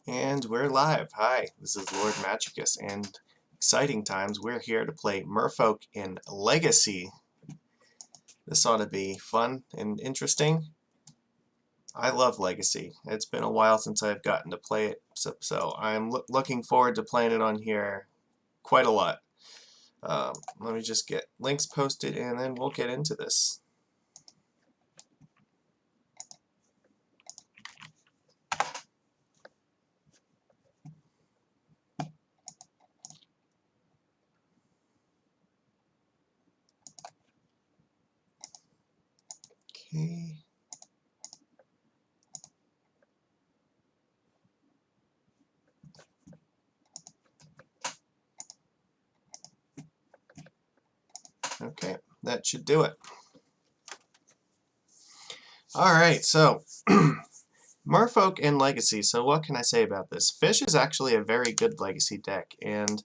And we're live. Hi, this is Lord Magicus, and exciting times. We're here to play Merfolk in Legacy. This ought to be fun and interesting. I love Legacy. It's been a while since I've gotten to play it, so I'm looking forward to playing it on here quite a lot. Let me just get links posted, and then we'll get into this. Okay. Okay, that should do it. Alright, so Merfolk and Legacy. So what can I say about this? Fish is actually a very good Legacy deck, and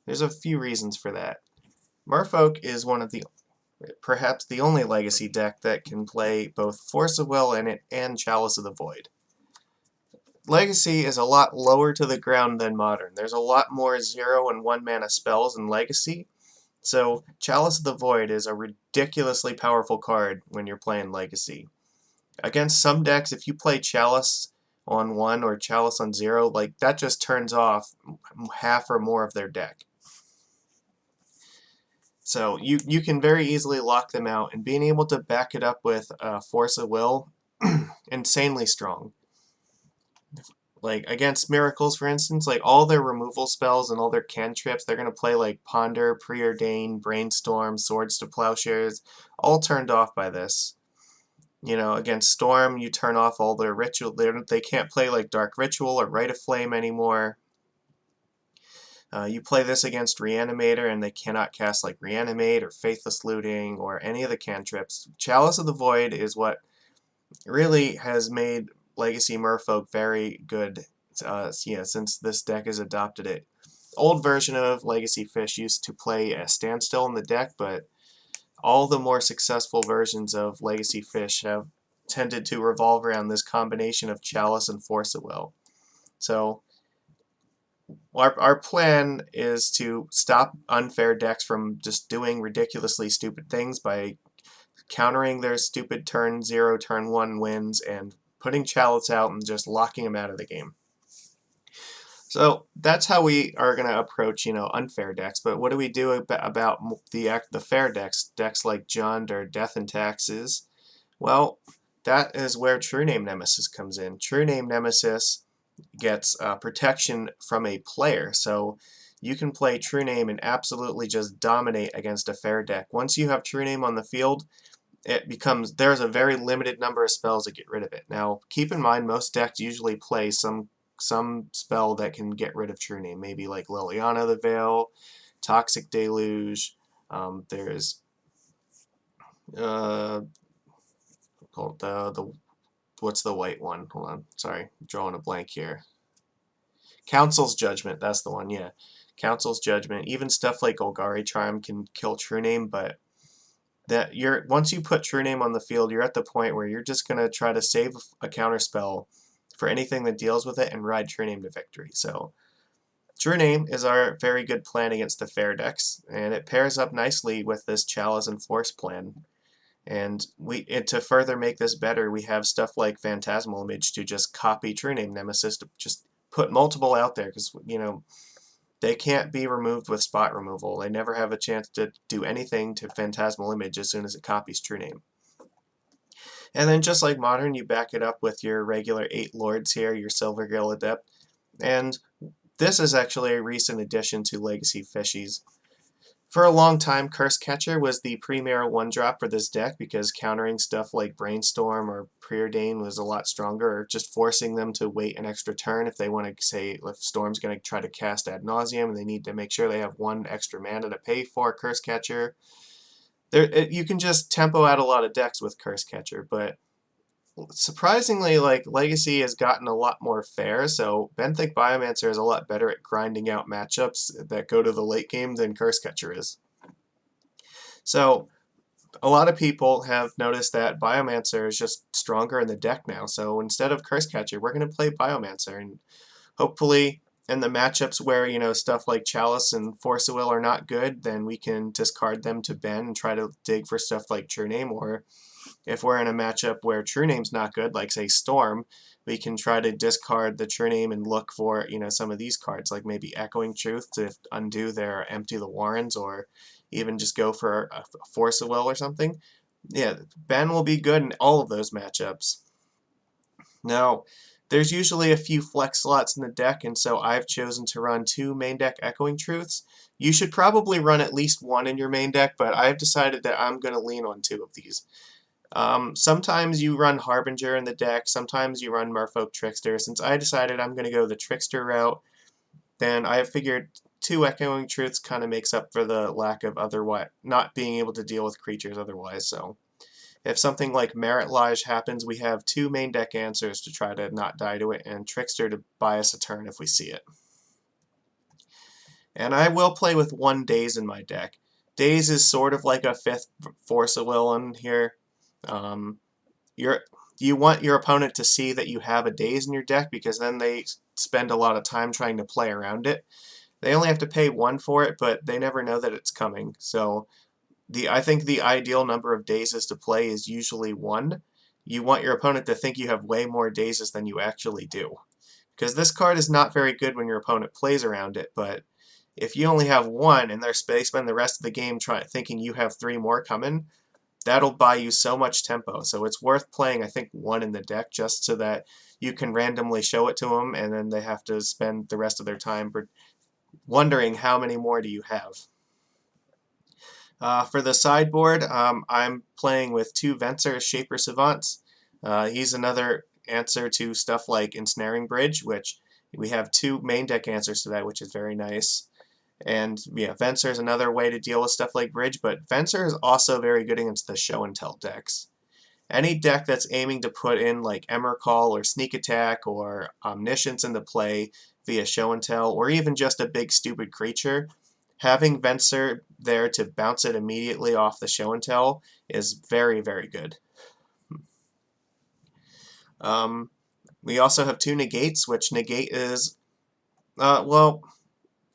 there's a few reasons for that. Merfolk is one of the, perhaps the only Legacy deck that can play both Force of Will and Chalice of the Void. Legacy is a lot lower to the ground than Modern. There's a lot more 0 and 1 mana spells in Legacy, so Chalice of the Void is a ridiculously powerful card when you're playing Legacy. Against some decks, if you play Chalice on 1 or Chalice on 0, like that just turns off half or more of their deck. So you can very easily lock them out, and being able to back it up with Force of Will, insanely strong. Like against Miracles, for instance, like all their removal spells and all their cantrips, they're going to play like Ponder, Preordain, Brainstorm, Swords to Plowshares, all turned off by this. You know, against Storm, you turn off all their ritual. They can't play like Dark Ritual or Rite of Flame anymore. You play this against Reanimator, and they cannot cast like Reanimate or Faithless Looting or any of the cantrips. Chalice of the Void is what really has made Legacy Merfolk very good since this deck has adopted it. Old version of Legacy Fish used to play a standstill in the deck, but all the more successful versions of Legacy Fish have tended to revolve around this combination of Chalice and Force of Will. So our plan is to stop unfair decks from just doing ridiculously stupid things by countering their stupid turn 0, turn 1 wins, and putting Chalice out and just locking them out of the game. So that's how we are going to approach, unfair decks. But what do we do about the fair decks like Jund or Death and Taxes? Well, that is where True Name Nemesis comes in. True Name Nemesis gets protection from a player, so you can play True Name and absolutely just dominate against a fair deck. Once you have True Name on the field, there's a very limited number of spells to get rid of it. Now, keep in mind, most decks usually play some spell that can get rid of True Name, maybe like Liliana the Veil, Toxic Deluge. There's what's the white one? Hold on, sorry, I'm drawing a blank here. Council's Judgment, that's the one, yeah. Council's Judgment. Even stuff like Golgari Charm can kill True Name, but once you put True Name on the field, you're at the point where you're just gonna try to save a counterspell for anything that deals with it and ride True Name to victory. So True Name is our very good plan against the fair decks, and it pairs up nicely with this Chalice and Force plan. And to further make this better, we have stuff like Phantasmal Image to just copy True Name Nemesis to just put multiple out there, because they can't be removed with spot removal. They never have a chance to do anything to Phantasmal Image as soon as it copies True Name. And then just like Modern, you back it up with your regular 8 Lords here, your Silvergill Adept. And this is actually a recent addition to Legacy Fishies. For a long time, Curse Catcher was the premier 1-drop for this deck because countering stuff like Brainstorm or Preordain was a lot stronger, or just forcing them to wait an extra turn if they want to, say, if Storm's going to try to cast Ad Nauseam and they need to make sure they have 1 extra mana to pay for Curse Catcher. You can just tempo out a lot of decks with Curse Catcher, but surprisingly, like, Legacy has gotten a lot more fair, so Benthic Biomancer is a lot better at grinding out matchups that go to the late game than Curse Catcher is. So a lot of people have noticed that Biomancer is just stronger in the deck now, so instead of Curse Catcher, we're going to play Biomancer, and hopefully in the matchups where, you know, stuff like Chalice and Force of Will are not good, then we can discard them to ban and try to dig for stuff like True Name. Or if we're in a matchup where True Name's not good, like say Storm, we can try to discard the True Name and look for, you know, some of these cards, like maybe Echoing Truth to undo their Empty the Warrens, or even just go for a Force of Will or something. Yeah, Ben will be good in all of those matchups. Now, there's usually a few flex slots in the deck, and so I've chosen to run 2 main deck Echoing Truths. You should probably run at least 1 in your main deck, but I've decided that I'm going to lean on 2 of these. Sometimes you run Harbinger in the deck, sometimes you run Merfolk Trickster. Since I decided I'm going to go the Trickster route, then I figured 2 Echoing Truths kind of makes up for the lack of not being able to deal with creatures otherwise. So if something like Merit Lodge happens, we have 2 main deck answers to try to not die to it, and Trickster to buy us a turn if we see it. And I will play with 1 Daze in my deck. Daze is sort of like a 5th Force of Will in here. You want your opponent to see that you have a Daze in your deck, because then they spend a lot of time trying to play around it. They only have to pay 1 for it, but they never know that it's coming. So I think the ideal number of dazes to play is usually 1. You want your opponent to think you have way more dazes than you actually do. Because this card is not very good when your opponent plays around it, but if you only have 1 and they spend the rest of the game thinking you have 3 more coming, that'll buy you so much tempo. So it's worth playing, I think, 1 in the deck just so that you can randomly show it to them, and then they have to spend the rest of their time wondering how many more do you have. For the sideboard, I'm playing with 2 Venser Shaper Savants. He's another answer to stuff like Ensnaring Bridge, which we have 2 main deck answers to that, which is very nice. And yeah, Venser is another way to deal with stuff like Bridge, but Venser is also very good against the Show and Tell decks. Any deck that's aiming to put in like Emrakul or Sneak Attack or Omniscience into play via Show and Tell, or even just a big stupid creature, having Venser there to bounce it immediately off the Show and Tell is very, very good. We also have 2 Negates, which Negate is, well,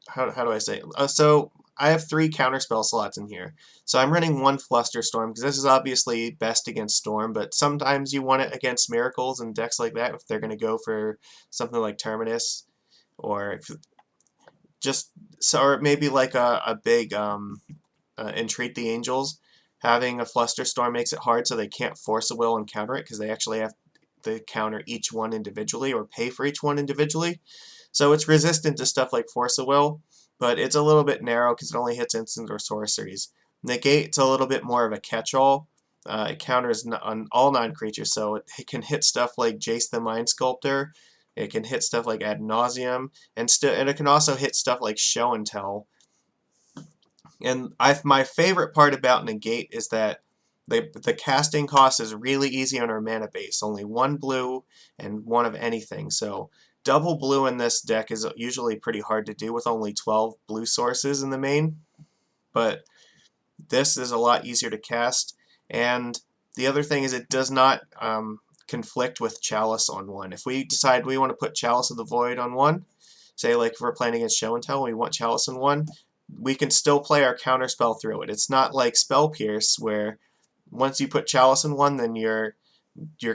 how do I say it? So I have 3 counterspell slots in here. So I'm running 1 Flusterstorm, because this is obviously best against Storm, but sometimes you want it against Miracles and decks like that if they're going to go for something like Terminus, or or maybe like a big Entreat the Angels. Having a Flusterstorm makes it hard, so they can't Force a Will and counter it, because they actually have to counter each one individually or pay for each one individually. So it's resistant to stuff like Force of Will, but it's a little bit narrow because it only hits instant or sorceries. Negate's a little bit more of a catch-all. It counters on all non-creatures, so it can hit stuff like Jace the Mind Sculptor. It can hit stuff like Ad Nauseam, and it can also hit stuff like Show and Tell. And my favorite part about Negate is that the casting cost is really easy on our mana base. Only 1 blue and 1 of anything. So double blue in this deck is usually pretty hard to do with only 12 blue sources in the main. But this is a lot easier to cast. And the other thing is it does not conflict with Chalice on 1. If we decide we want to put Chalice of the Void on 1, say like if we're playing against Show and Tell and we want Chalice on 1, we can still play our counterspell through it. It's not like Spell Pierce, where once you put Chalice in 1, then your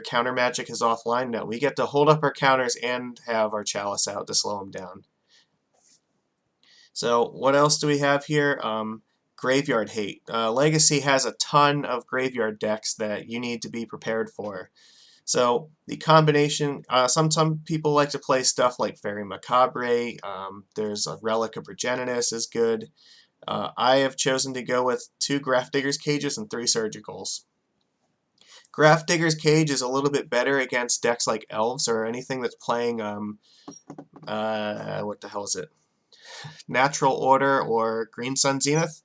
counter magic is offline. No, we get to hold up our counters and have our Chalice out to slow them down. So what else do we have here? Graveyard Hate. Legacy has a ton of graveyard decks that you need to be prepared for. So the combination, some people like to play stuff like Fairy Macabre. There's a Relic of Progenitus is good. I have chosen to go with 2 Grafdigger's Cages and 3 Surgicals. Grafdigger's Cage is a little bit better against decks like Elves or anything that's playing, what the hell is it? Natural Order or Green Sun Zenith.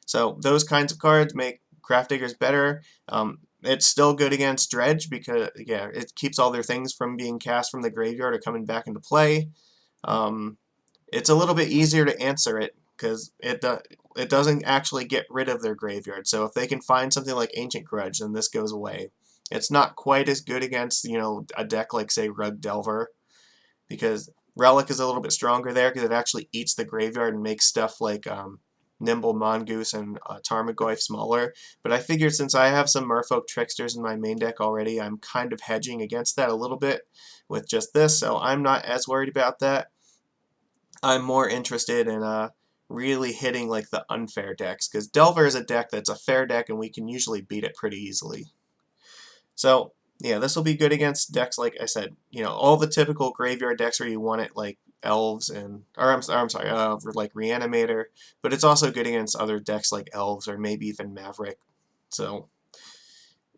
So those kinds of cards make Grafdiggers better. It's still good against Dredge because, yeah, it keeps all their things from being cast from the graveyard or coming back into play. It's a little bit easier to answer it because it doesn't actually get rid of their graveyard. So if they can find something like Ancient Grudge, then this goes away. It's not quite as good against, you know, a deck like, say, Rug Delver, because Relic is a little bit stronger there because it actually eats the graveyard and makes stuff like Nimble Mongoose and Tarmogoyf smaller. But I figured since I have some Merfolk Tricksters in my main deck already, I'm kind of hedging against that a little bit with just this, so I'm not as worried about that. I'm more interested in really hitting like the unfair decks, because Delver is a deck that's a fair deck and we can usually beat it pretty easily. So yeah, this will be good against decks like I said, all the typical graveyard decks where you want it like elves and I'm sorry, like Reanimator, but it's also good against other decks like elves or maybe even Maverick. So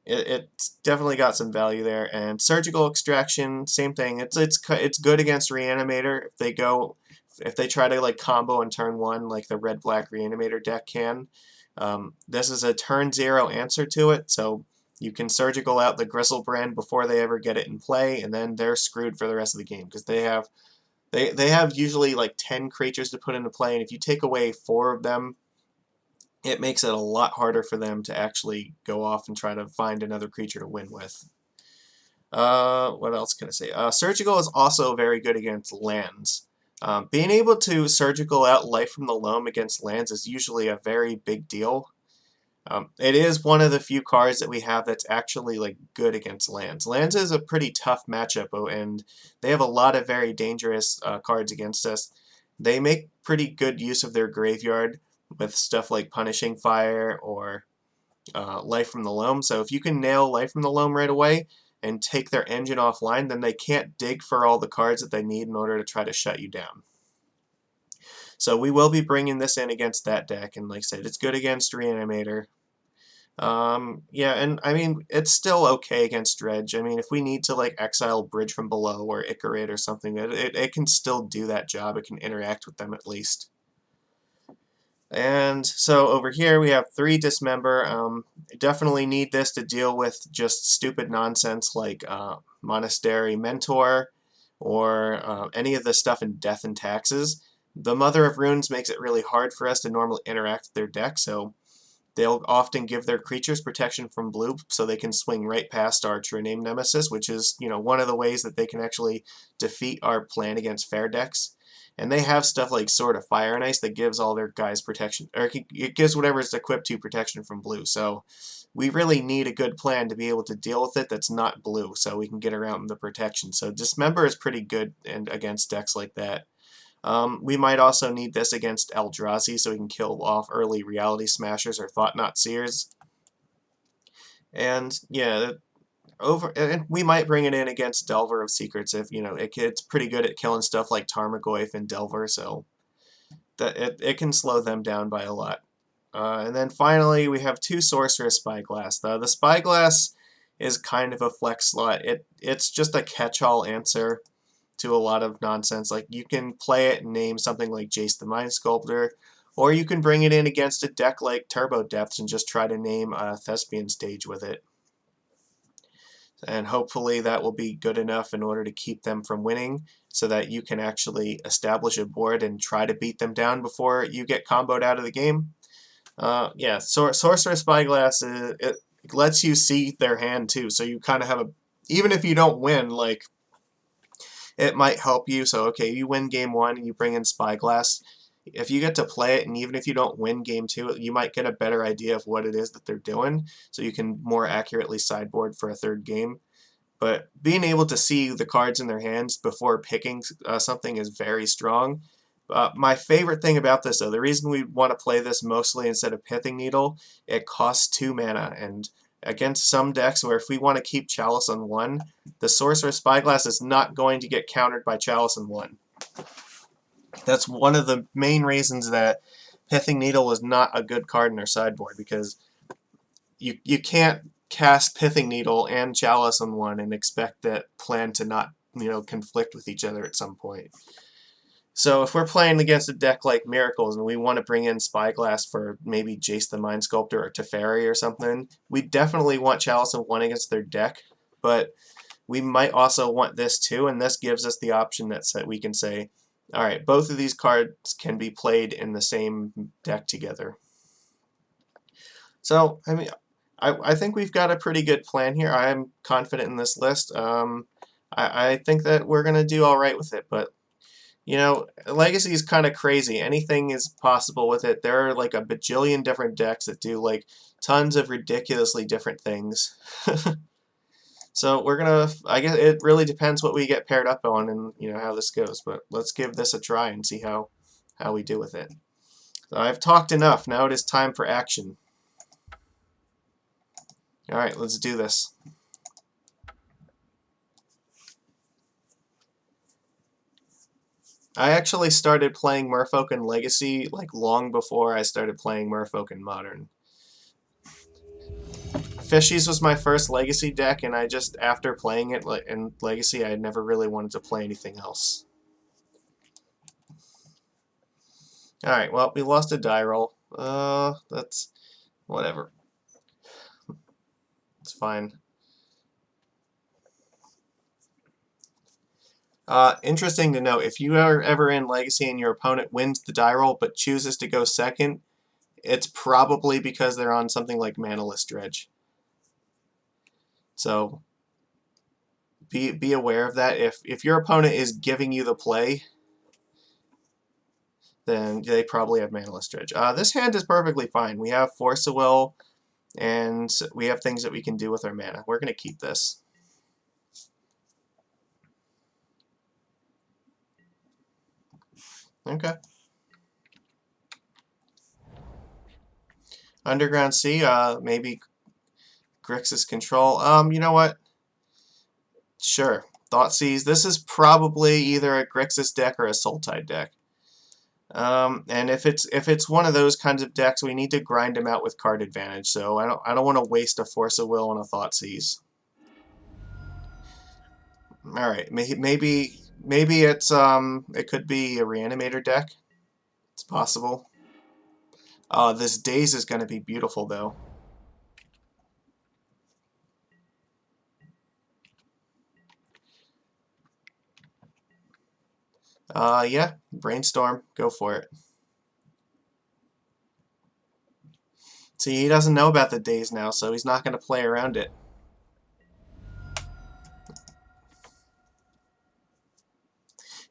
it's definitely got some value there. And surgical extraction, same thing. It's good against Reanimator if they try to like combo on turn one like the red black Reanimator deck can. This is a turn 0 answer to it, so you can surgical out the Gristlebrand before they ever get it in play, and then they're screwed for the rest of the game because they have usually like 10 creatures to put into play, and if you take away 4 of them, it makes it a lot harder for them to actually go off and try to find another creature to win with. What else can I say? Surgical is also very good against lands. Being able to surgical out Life from the Loam against lands is usually a very big deal. It is one of the few cards that we have that's actually like good against lands. Lands is a pretty tough matchup, and they have a lot of very dangerous cards against us. They make pretty good use of their graveyard with stuff like Punishing Fire or Life from the Loam. So if you can nail Life from the Loam right away and take their engine offline, then they can't dig for all the cards that they need in order to try to shut you down. So we will be bringing this in against that deck, and like I said, it's good against Reanimator. Yeah, and I mean, it's still okay against Dredge. I mean, if we need to like exile Bridge from Below or Icarid or something, it can still do that job. It can interact with them at least. And so over here we have 3 Dismember. Definitely need this to deal with just stupid nonsense like Monastery Mentor or any of the stuff in Death and Taxes. The Mother of Runes makes it really hard for us to normally interact with their deck, so they'll often give their creatures protection from blue so they can swing right past our True Name Nemesis, which is, one of the ways that they can actually defeat our plan against fair decks. And they have stuff like Sword of Fire and Ice that gives all their guys protection, or it gives whatever's equipped to protection from blue. So we really need a good plan to be able to deal with it that's not blue, so we can get around the protection. So Dismember is pretty good and against decks like that. We might also need this against Eldrazi so we can kill off early Reality Smashers or Thought-Knot Seers. And yeah, and we might bring it in against Delver of Secrets if, it's pretty good at killing stuff like Tarmogoyf and Delver, so that it can slow them down by a lot. And then finally, we have 2 Sorceress Spyglass. The Spyglass is kind of a flex slot. It's just a catch-all answer to a lot of nonsense. Like, you can play it and name something like Jace the Mind Sculptor, or you can bring it in against a deck like Turbo Depths and just try to name a Thespian Stage with it. And hopefully that will be good enough in order to keep them from winning, so that you can actually establish a board and try to beat them down before you get comboed out of the game. Yeah, Sorcerer Spyglass, it lets you see their hand too, so you kind of have even if you don't win, like, it might help you. So, okay, you win game 1 and you bring in Spyglass. If you get to play it, and even if you don't win game 2, you might get a better idea of what it is that they're doing, so you can more accurately sideboard for a 3rd game. But being able to see the cards in their hands before picking something is very strong. My favorite thing about this, though, the reason we want to play this mostly instead of Pithing Needle, it costs 2 mana, and against some decks where if we want to keep Chalice on 1, the Sorcerer Spyglass is not going to get countered by Chalice on 1. That's one of the main reasons that Pithing Needle was not a good card in our sideboard, because you can't cast Pithing Needle and Chalice on 1 and expect that plan to not, conflict with each other at some point. So if we're playing against a deck like Miracles and we want to bring in Spyglass for maybe Jace the Mind Sculptor or Teferi or something, we definitely want Chalice on 1 against their deck, but we might also want this too, and this gives us the option that we can say, alright, both of these cards can be played in the same deck together. So, I mean, I think we've got a pretty good plan here. I'm confident in this list. I think that we're going to do alright with it, but You know, Legacy is kind of crazy. Anything is possible with it. There are like a bajillion different decks that do like tons of ridiculously different things. So we're gonna, I guess it really depends what we get paired up on and you know how this goes. But let's give this a try and see how we do with it. So I've talked enough. Now it is time for action. All right, let's do this. I actually started playing Merfolk and Legacy like long before I started playing Merfolk and Modern. Fishies was my first Legacy deck, and I just, after playing it in Legacy, I never really wanted to play anything else. Alright, well, we lost a die roll. That's whatever. It's fine. Interesting to note, if you are ever in Legacy and your opponent wins the die roll but chooses to go second, it's probably because they're on something like Manaless Dredge. So be aware of that. If your opponent is giving you the play, then they probably have Manaless Dredge. This hand is perfectly fine. We have Force of Will, and we have things that we can do with our mana. We're going to keep this. Okay. Underground Sea, maybe Grixis Control. You know what? Sure. Thoughtseize. This is probably either a Grixis deck or a Sultide deck. And if it's one of those kinds of decks, we need to grind them out with card advantage. So I don't want to waste a Force of Will on a Thoughtseize. All right, maybe it's it could be a Reanimator deck. It's possible. This Daze is going to be beautiful though. Yeah, Brainstorm, go for it. See, he doesn't know about the Daze now, so he's not going to play around it.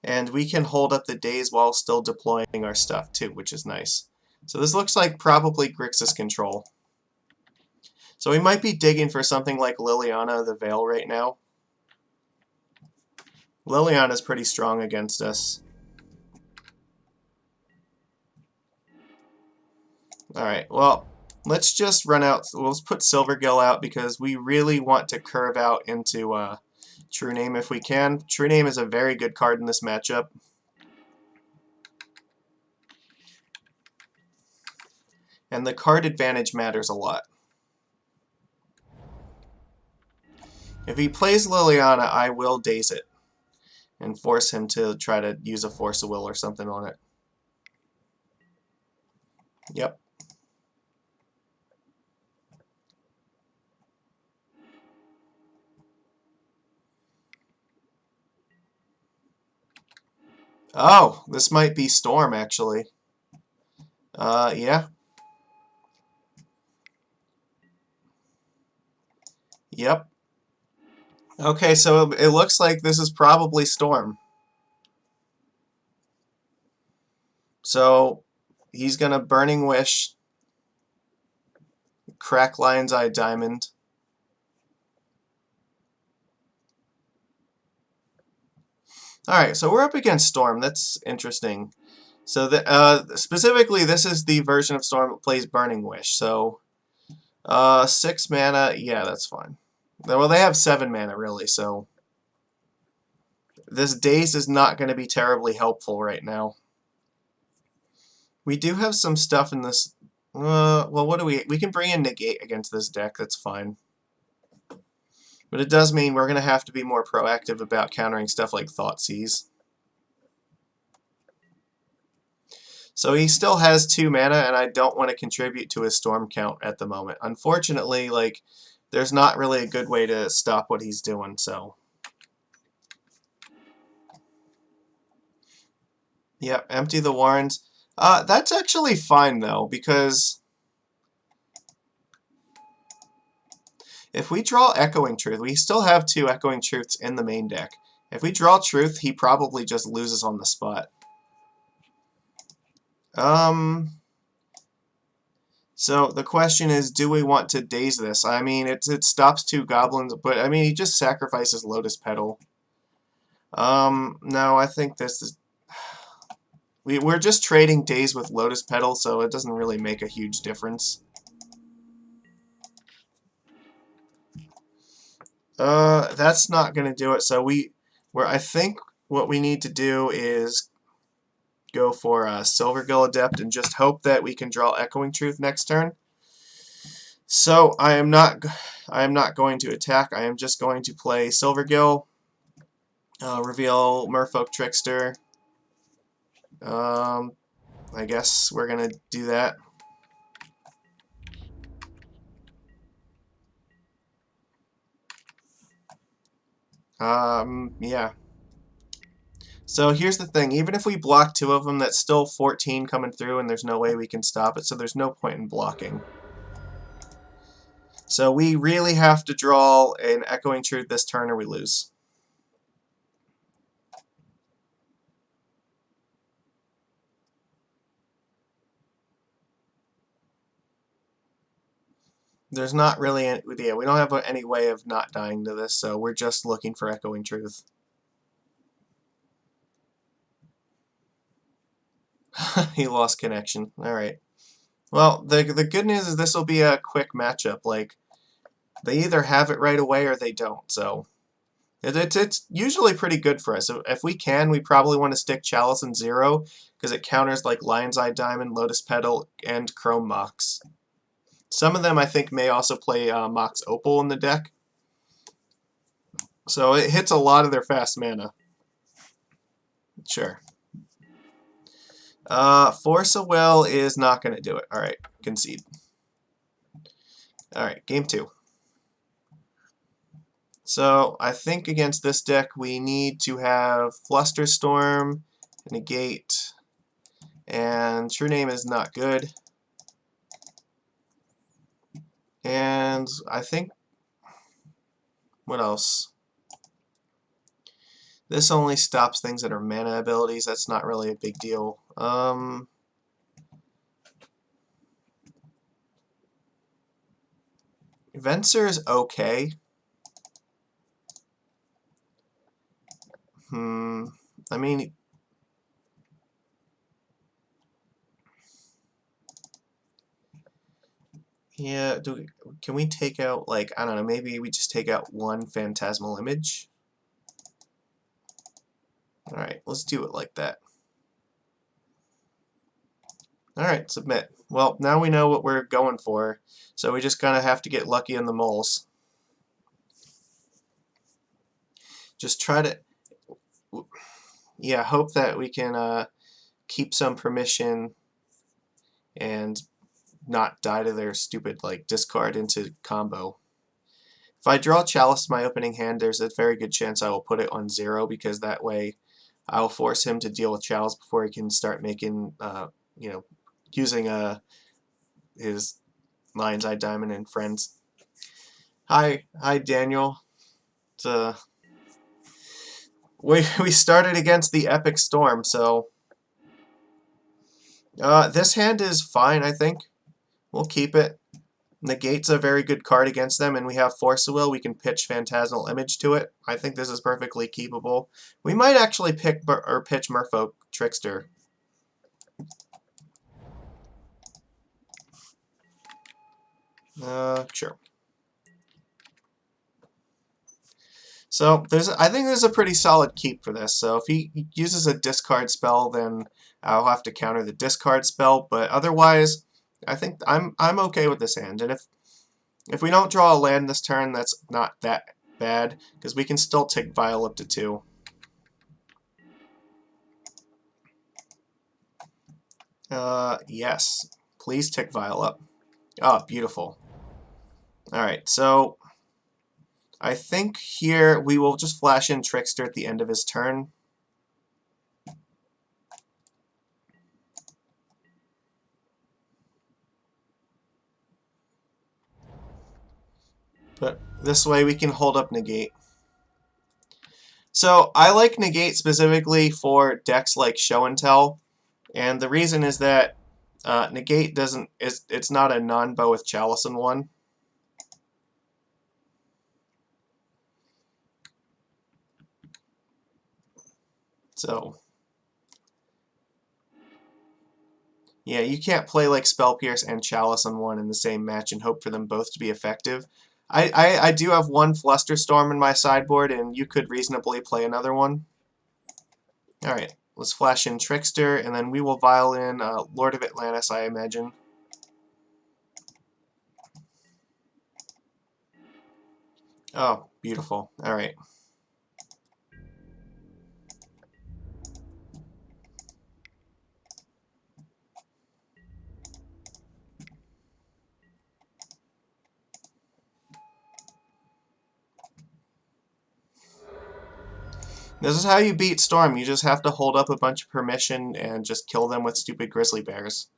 And we can hold up the Daze while still deploying our stuff too, which is nice. So this looks like probably Grixis Control. So we might be digging for something like Liliana the Veil right now. Liliana's pretty strong against us. Alright, well, let's just run out. Let's put Silvergill out because we really want to curve out into True Name if we can. True Name is a very good card in this matchup. And the card advantage matters a lot. If he plays Liliana, I will Daze it and force him to try to use a Force of Will or something on it. Yep. Oh, this might be Storm, actually. Yeah. Yep. Okay, so it looks like this is probably Storm. So he's going to Burning Wish, crack Lion's Eye Diamond. Alright, so we're up against Storm. That's interesting. So specifically, this is the version of Storm that plays Burning Wish. So 6 mana, yeah, that's fine. Well, they have 7 mana, really, so this Daze is not going to be terribly helpful right now. We do have some stuff in this. Well, what do we can bring in Negate against this deck. That's fine. But it does mean we're going to have to be more proactive about countering stuff like Thoughtseize. So he still has 2 mana, and I don't want to contribute to his Storm count at the moment. Unfortunately, like, there's not really a good way to stop what he's doing, so. Yep, empty the Warrens. That's actually fine, though, because if we draw Echoing Truth, we still have 2 Echoing Truths in the main deck. If we draw Truth, he probably just loses on the spot. So the question is, do we want to daze this? I mean, it stops 2 goblins, but I mean, he just sacrifices Lotus Petal. No, I think this is... We're just trading daze with Lotus Petal, so it doesn't really make a huge difference. That's not going to do it. So I think what we need to do is go for a Silvergill Adept and just hope that we can draw Echoing Truth next turn. So I am not going to attack. I am just going to play Silvergill, reveal Merfolk Trickster. I guess we're gonna do that. Yeah. So here's the thing, even if we block 2 of them, that's still 14 coming through and there's no way we can stop it, so there's no point in blocking. So we really have to draw an Echoing Truth this turn or we lose. There's not really any, yeah, we don't have any way of not dying to this, so we're just looking for Echoing Truth. He lost connection. Alright. Well, the good news is this will be a quick matchup. Like, they either have it right away or they don't, so it's usually pretty good for us. If we can, we probably want to stick Chalice and Zero, because it counters like Lion's Eye Diamond, Lotus Petal, and Chrome Mox. Some of them I think may also play Mox Opal in the deck. So it hits a lot of their fast mana. Sure. Force of Will is not going to do it. Alright, concede. Alright, game 2. So I think against this deck we need to have Flusterstorm, Negate, and True Name is not good. And I think, what else? This only stops things that are mana abilities. That's not really a big deal. Venser is okay. I mean, yeah, can we take out, like, I don't know, maybe we just take out 1 Phantasmal Image? Alright, let's do it like that. Alright, submit. Well, now we know what we're going for, so we just kind of have to get lucky on the moles. Just try to, yeah, hope that we can keep some permission and not die to their stupid, like, discard into combo. If I draw Chalice to my opening hand, there's a very good chance I will put it on 0, because that way I'll force him to deal with Chalice before he can start making, you know, using his Lion's Eye Diamond and friends. Hi Daniel. We started against the Epic Storm, so this hand is fine, I think. We'll keep it. Negate's a very good card against them, and we have Force of Will. We can pitch Phantasmal Image to it. I think this is perfectly keepable. We might actually pitch Merfolk Trickster. Sure. So I think there's a pretty solid keep for this. So if he uses a discard spell, then I'll have to counter the discard spell. But otherwise, I think I'm okay with this hand. And if we don't draw a land this turn, that's not that bad, because we can still take Vial up to 2. Yes. Please tick Vial up. Oh, beautiful. Alright, so I think here we will just flash in Trickster at the end of his turn. But this way we can hold up Negate. So I like negate specifically for decks like Show and Tell, and the reason is that negate doesn't it's not a non-bow with Chalice in one. So yeah, you can't play like Spell Pierce and Chalice on one in the same match and hope for them both to be effective. I do have one Flusterstorm in my sideboard, and you could reasonably play another one. Alright, let's flash in Trickster, and then we will vial in Lord of Atlantis, I imagine. Oh, beautiful. Alright. This is how you beat Storm. You just have to hold up a bunch of permission and just kill them with stupid grizzly bears.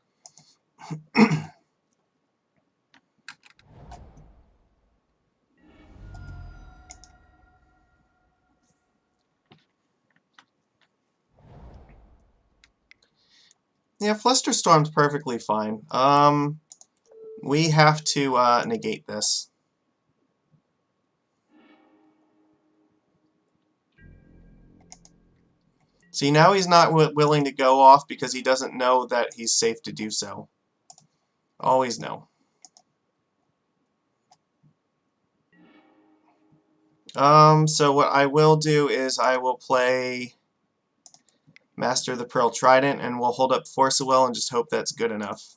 Yeah, Flusterstorm's perfectly fine. We have to negate this. See, now he's not willing to go off because he doesn't know that he's safe to do so. Always know. So what I will do is I will play Master of the Pearl Trident, and we'll hold up Force of Will and just hope that's good enough.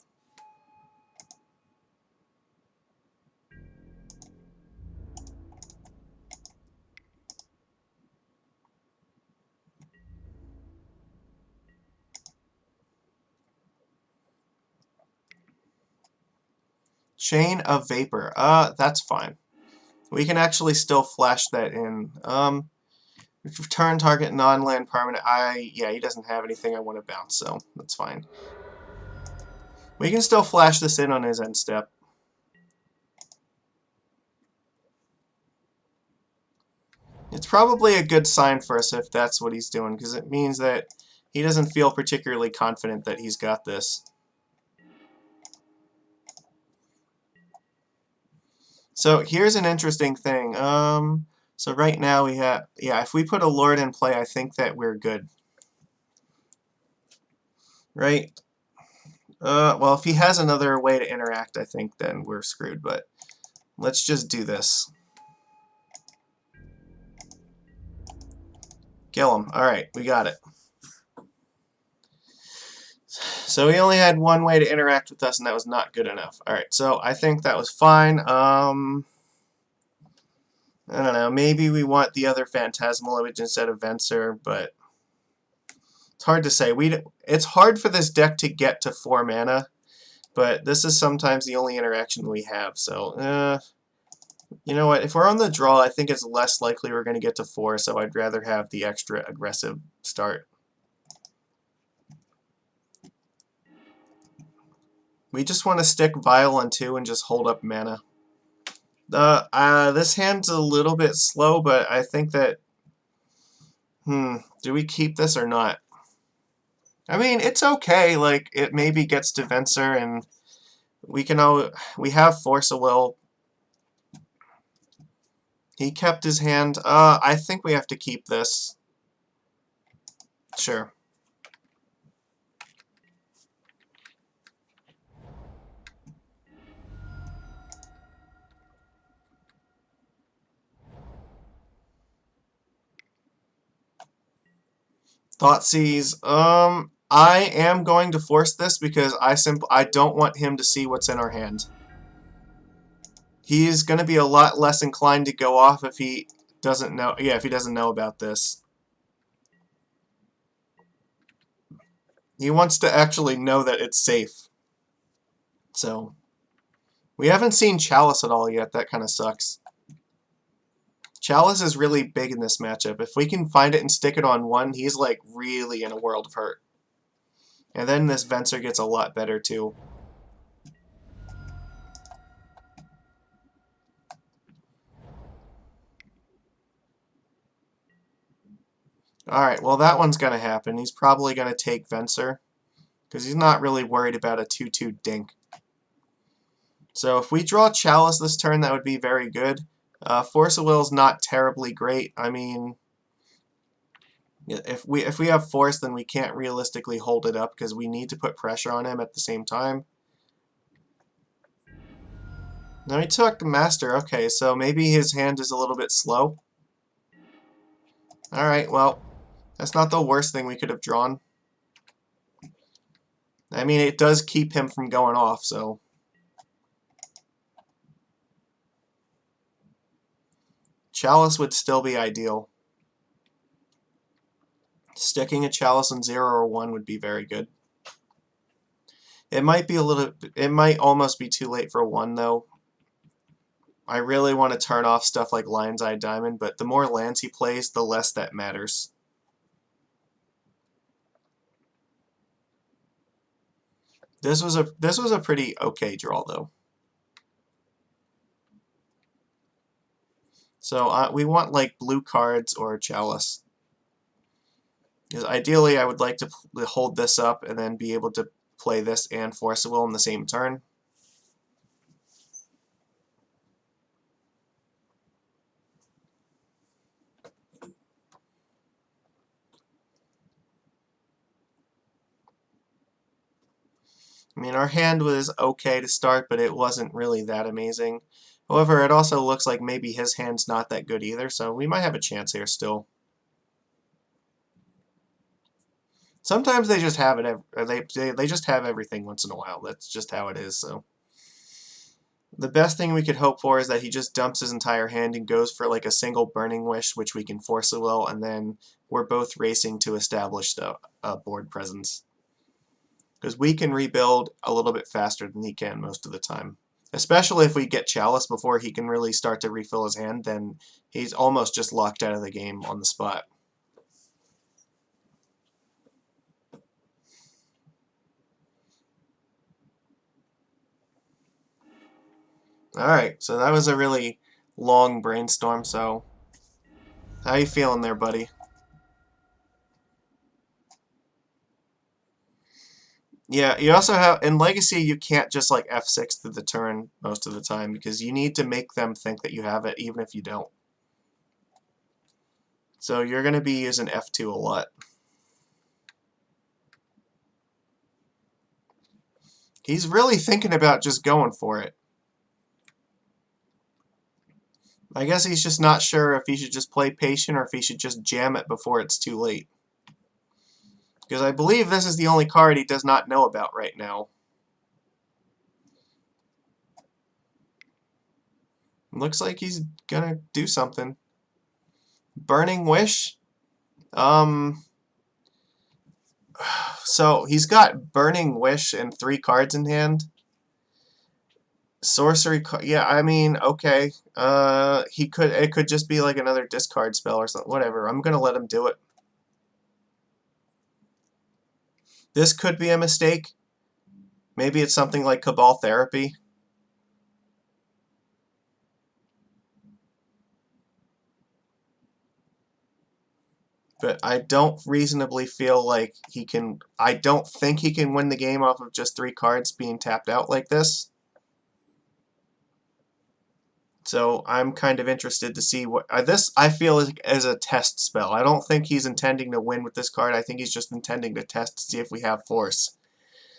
Chain of Vapor. That's fine. We can actually still flash that in. Return target non-land permanent. Yeah, he doesn't have anything I want to bounce, so that's fine. We can still flash this in on his end step. It's probably a good sign for us if that's what he's doing, because it means that he doesn't feel particularly confident that he's got this. So here's an interesting thing. So right now we have, yeah, if we put a Lord in play, I think that we're good. Right? Well, if he has another way to interact, I think then we're screwed, but let's just do this. Kill him. Alright, we got it. So he only had one way to interact with us, and that was not good enough. Alright, so I think that was fine. I don't know, maybe we want the other Phantasmal Image instead of Venser, but it's hard to say. It's hard for this deck to get to 4 mana, but this is sometimes the only interaction we have, so, you know what, if we're on the draw, I think it's less likely we're going to get to 4, so I'd rather have the extra aggressive start. We just want to stick Vial on 2 and just hold up mana. This hand's a little bit slow, but I think that... do we keep this or not? I mean, it's okay. Like, it maybe gets to Venser, and we have Force of Will. He kept his hand. I think we have to keep this. Sure. Thoughtseize. I am going to force this because I don't want him to see what's in our hand. He's going to be a lot less inclined to go off if he doesn't know. Yeah, if he doesn't know about this. He wants to actually know that it's safe. So, we haven't seen Chalice at all yet. That kind of sucks. Chalice is really big in this matchup. If we can find it and stick it on 1, he's like really in a world of hurt. And then this Venser gets a lot better too. Alright, well that one's going to happen. He's probably going to take Venser, because he's not really worried about a 2-2 dink. So if we draw Chalice this turn, that would be very good. Force of Will's not terribly great. I mean, if we have Force, then we can't realistically hold it up because we need to put pressure on him at the same time. Now he took Master. Okay, so maybe his hand is a little bit slow. Alright, well, that's not the worst thing we could have drawn. I mean, it does keep him from going off, so... Chalice would still be ideal. Sticking a Chalice on 0 or 1 would be very good. It might be a little... It might almost be too late for 1, though. I really want to turn off stuff like Lion's Eye Diamond, but the more lands he plays, the less that matters. This was a pretty okay draw, though. So we want like blue cards or Chalice. Because ideally, I would like to hold this up and then be able to play this and Force of Will in the same turn. I mean, our hand was okay to start, but it wasn't really that amazing. However, it also looks like maybe his hand's not that good either, so we might have a chance here still. Sometimes they just have it. They just have everything once in a while. That's just how it is. So the best thing we could hope for is that he just dumps his entire hand and goes for like a single Burning Wish, which we can Force a Will, and then we're both racing to establish the board presence. Because we can rebuild a little bit faster than he can most of the time. Especially if we get Chalice before he can really start to refill his hand, then he's almost just locked out of the game on the spot. Alright, so that was a really long brainstorm, so how you feeling there, buddy? Yeah, you also have, in Legacy, you can't just like F6 through the turn most of the time, because you need to make them think that you have it, even if you don't. So you're going to be using F2 a lot. He's really thinking about just going for it. I guess he's just not sure if he should just play patient or if he should just jam it before it's too late. Because I believe this is the only card he does not know about right now. Looks like he's gonna do something. Burning Wish? So he's got Burning Wish and 3 cards in hand. Sorcery, yeah, I mean, okay. It could just be like another discard spell or something. Whatever. I'm gonna let him do it. This could be a mistake. Maybe it's something like Cabal Therapy. But I don't reasonably feel like he can... I don't think he can win the game off of just 3 cards being tapped out like this. So I'm kind of interested to see what... this, I feel, is a test spell. I don't think he's intending to win with this card. I think he's just intending to test to see if we have Force.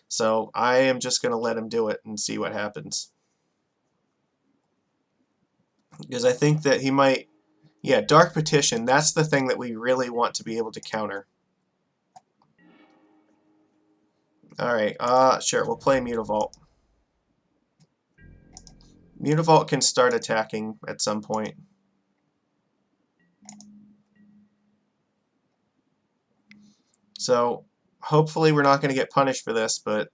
So I am just going to let him do it and see what happens. Because I think that he might... Yeah, Dark Petition, that's the thing that we really want to be able to counter. Alright, sure, we'll play Mutavault. Mutavault can start attacking at some point. So, hopefully we're not going to get punished for this, but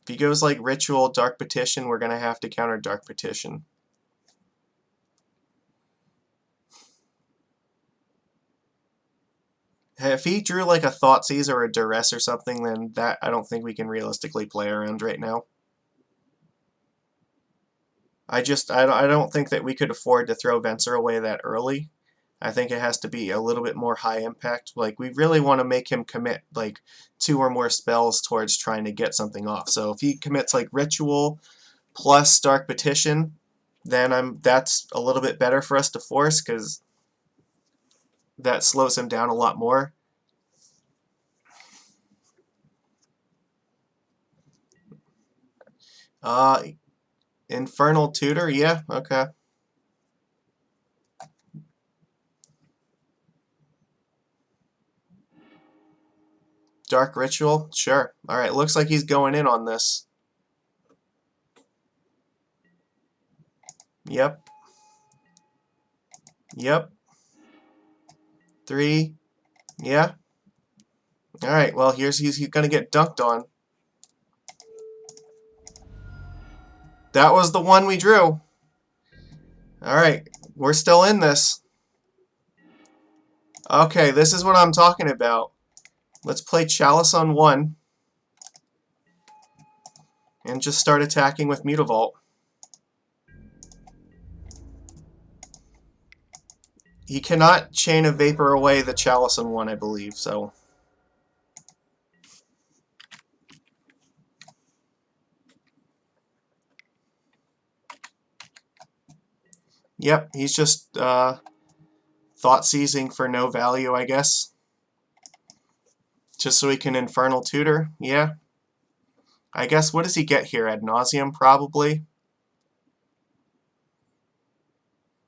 if he goes like Ritual, Dark Petition, we're going to have to counter Dark Petition. If he drew like a Thoughtseize or a Duress or something, then that I don't think we can realistically play around right now. I don't think that we could afford to throw Venser away that early. I think it has to be a little bit more high impact. Like, we really want to make him commit like 2 or more spells towards trying to get something off. So if he commits like Ritual plus Dark Petition, then that's a little bit better for us to force, because that slows him down a lot more. Infernal Tutor, yeah, okay. Dark Ritual, sure. Alright, looks like he's going in on this. Yep. Yep. 3. Yeah. Alright, well, he's gonna get dunked on. That was the one we drew. Alright, we're still in this. Okay, this is what I'm talking about. Let's play Chalice on 1. And just start attacking with Mutavault. He cannot Chain of Vapor away the Chalice on 1, I believe, so... Yep, he's just thought seizing for no value, I guess. Just so he can Infernal Tutor, yeah. I guess, what does he get here? Ad nauseam, probably?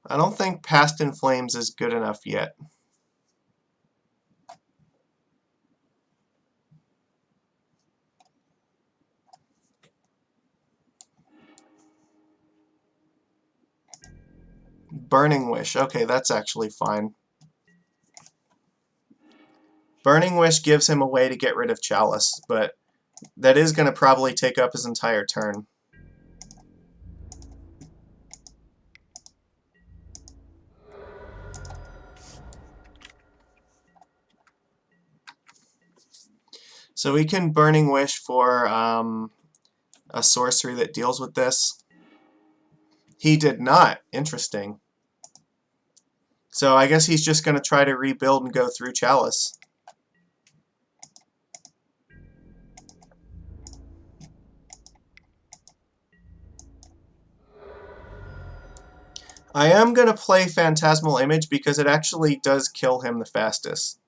I don't think Past in Flames is good enough yet. Burning Wish, okay, that's actually fine. Burning Wish gives him a way to get rid of Chalice, but that is going to probably take up his entire turn. So we can Burning Wish for a sorcery that deals with this. He did not. Interesting. So I guess he's just going to try to rebuild and go through Chalice. I am going to play Phantasmal Image because it actually does kill him the fastest.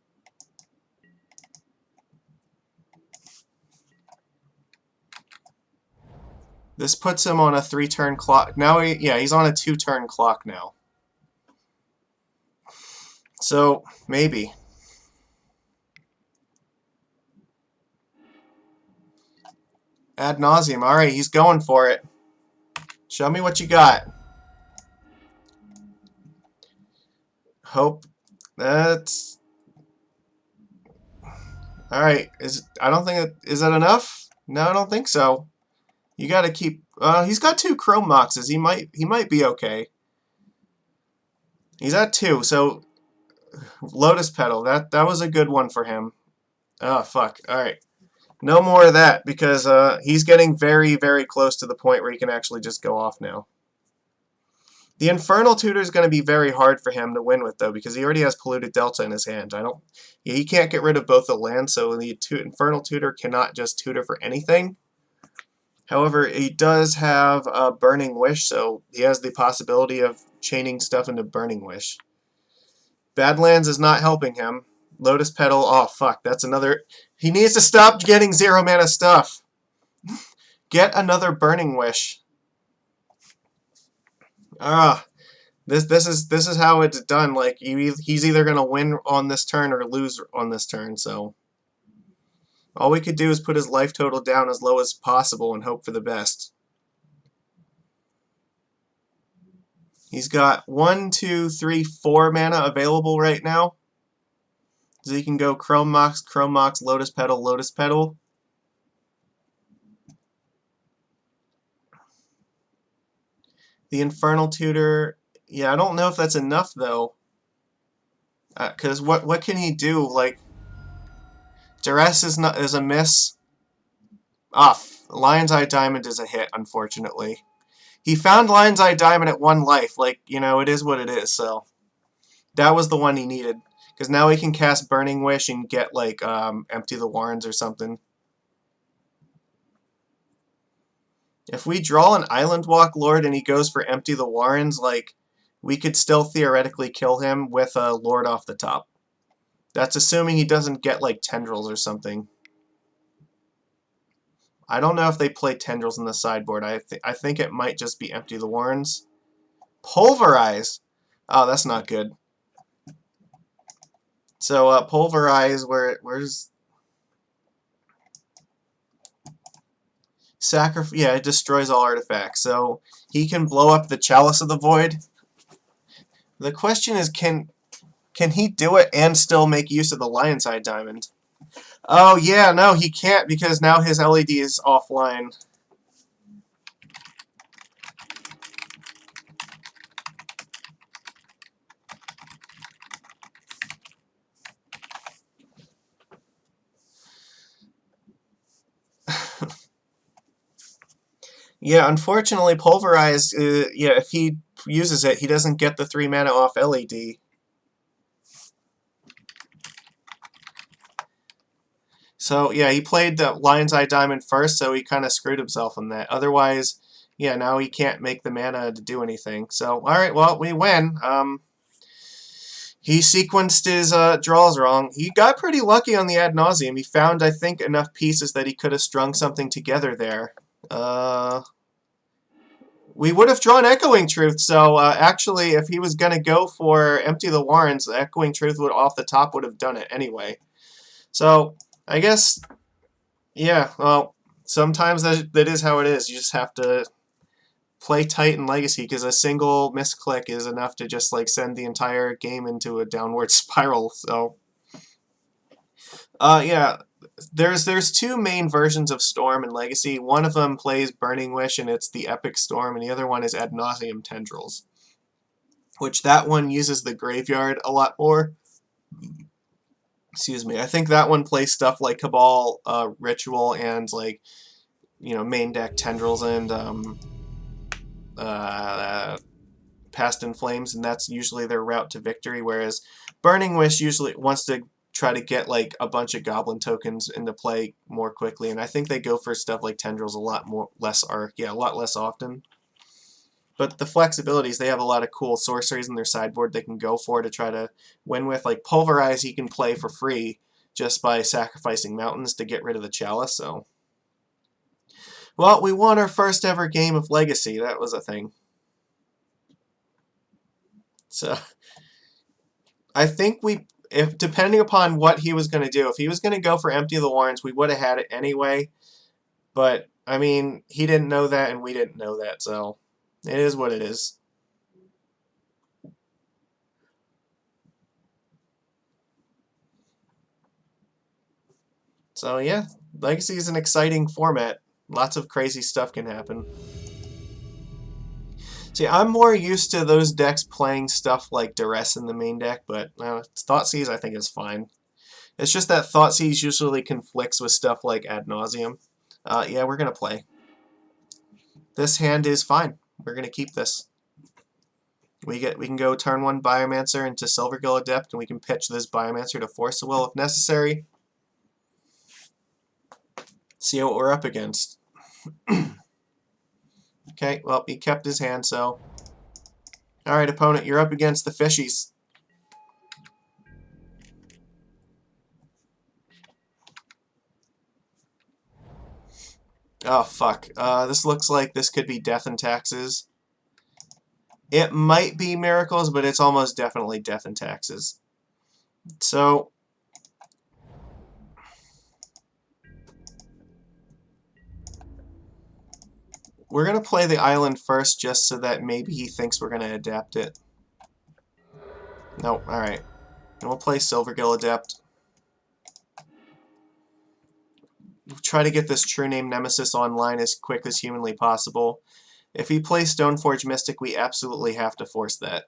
This puts him on a 3-turn clock. Now, he's on a 2-turn clock now. So, maybe. Ad nauseam. Alright, he's going for it. Show me what you got. Hope. That's... Alright, I don't think... Is that enough? No, I don't think so. You gotta keep... he's got 2 Chrome Moxes. He might be okay. He's at 2, so... Lotus Petal. That was a good one for him. Oh, fuck. Alright. No more of that, because he's getting very, very close to the point where he can actually just go off now. The Infernal Tutor is going to be very hard for him to win with, though, because he already has Polluted Delta in his hand. He can't get rid of both the lands, so the Infernal Tutor cannot just tutor for anything. However, he does have a Burning Wish, so he has the possibility of chaining stuff into Burning Wish. Badlands is not helping him. Lotus Petal, oh fuck, that's another... He needs to stop getting 0 mana stuff. Get another Burning Wish. This is how it's done. Like, he's either gonna win on this turn or lose on this turn, so... All we could do is put his life total down as low as possible and hope for the best. He's got 1, 2, 3, 4 mana available right now. So he can go Chrome Mox, Lotus Petal, Lotus Petal. The Infernal Tutor, yeah, I don't know if that's enough though. Because what can he do? Like, Duress is a miss. Lion's Eye Diamond is a hit, unfortunately. He found Lion's Eye Diamond at 1 life. Like, you know, it is what it is, so. That was the one he needed. Because now he can cast Burning Wish and get, like, Empty the Warrens or something. If we draw an Island Walk Lord and he goes for Empty the Warrens, like, we could still theoretically kill him with a Lord off the top. That's assuming he doesn't get, like, Tendrils or something. I don't know if they play Tendrils in the sideboard. I think it might just be Empty the Warrens. Pulverize! Oh, that's not good. So, Pulverize, where's... Yeah, it destroys all artifacts. So, he can blow up the Chalice of the Void. The question is, can he do it and still make use of the Lion's Eye Diamond? Oh, yeah, no, he can't because now his LED is offline. Yeah, unfortunately, Pulverize, yeah, if he uses it, he doesn't get the 3 mana off LED. So, yeah, he played the Lion's Eye Diamond first, so he kind of screwed himself on that. Otherwise, yeah, now he can't make the mana to do anything. So, alright, well, we win. He sequenced his draws wrong. He got pretty lucky on the Ad Nauseam. He found, I think, enough pieces that he could have strung something together there. We would have drawn Echoing Truth, so actually, if he was going to go for Empty the Warrens, Echoing Truth would off the top would have done it anyway. So, I guess, yeah, well, sometimes that is how it is. You just have to play tight in Legacy, because a single misclick is enough to just, like, send the entire game into a downward spiral, so... yeah, there's 2 main versions of Storm in Legacy. One of them plays Burning Wish, and it's the Epic Storm, and the other one is Ad Nauseam Tendrils, which that one uses the graveyard a lot more. Excuse me. I think that one plays stuff like Cabal, Ritual, and, like, you know, main deck Tendrils and Past in Flames, and that's usually their route to victory, whereas Burning Wish usually wants to try to get, like, a bunch of Goblin tokens into play more quickly, and I think they go for stuff like Tendrils a lot less often. But the flexibilities, they have a lot of cool sorceries in their sideboard they can go for to try to win with. Like Pulverize, he can play for free just by sacrificing mountains to get rid of the Chalice, so... Well, we won our first ever game of Legacy. That was a thing. So, I think depending upon what he was going to do, if he was going to go for Empty the Warrens, we would have had it anyway. But, I mean, he didn't know that and we didn't know that, so it is what it is. So, yeah, Legacy is an exciting format. Lots of crazy stuff can happen. See, I'm more used to those decks playing stuff like Duress in the main deck, but Thoughtseize I think is fine. It's just that Thoughtseize usually conflicts with stuff like Ad Nauseam. Yeah, we're going to play. This hand is fine. We're going to keep this. We can go turn 1 Biomancer into Silvergill Adept, and we can pitch this Biomancer to Force the Will if necessary. See what we're up against. Okay, well, he kept his hand, so... Alright, opponent, you're up against the Fishies. Oh, fuck. This looks like this could be Death and Taxes. It might be Miracles, but it's almost definitely Death and Taxes. So... we're going to play the island first just so that maybe he thinks we're going to adapt it. Nope, alright. And we'll play Silvergill Adept. We'll try to get this True Name Nemesis online as quick as humanly possible. If he plays Stoneforge Mystic, we absolutely have to force that.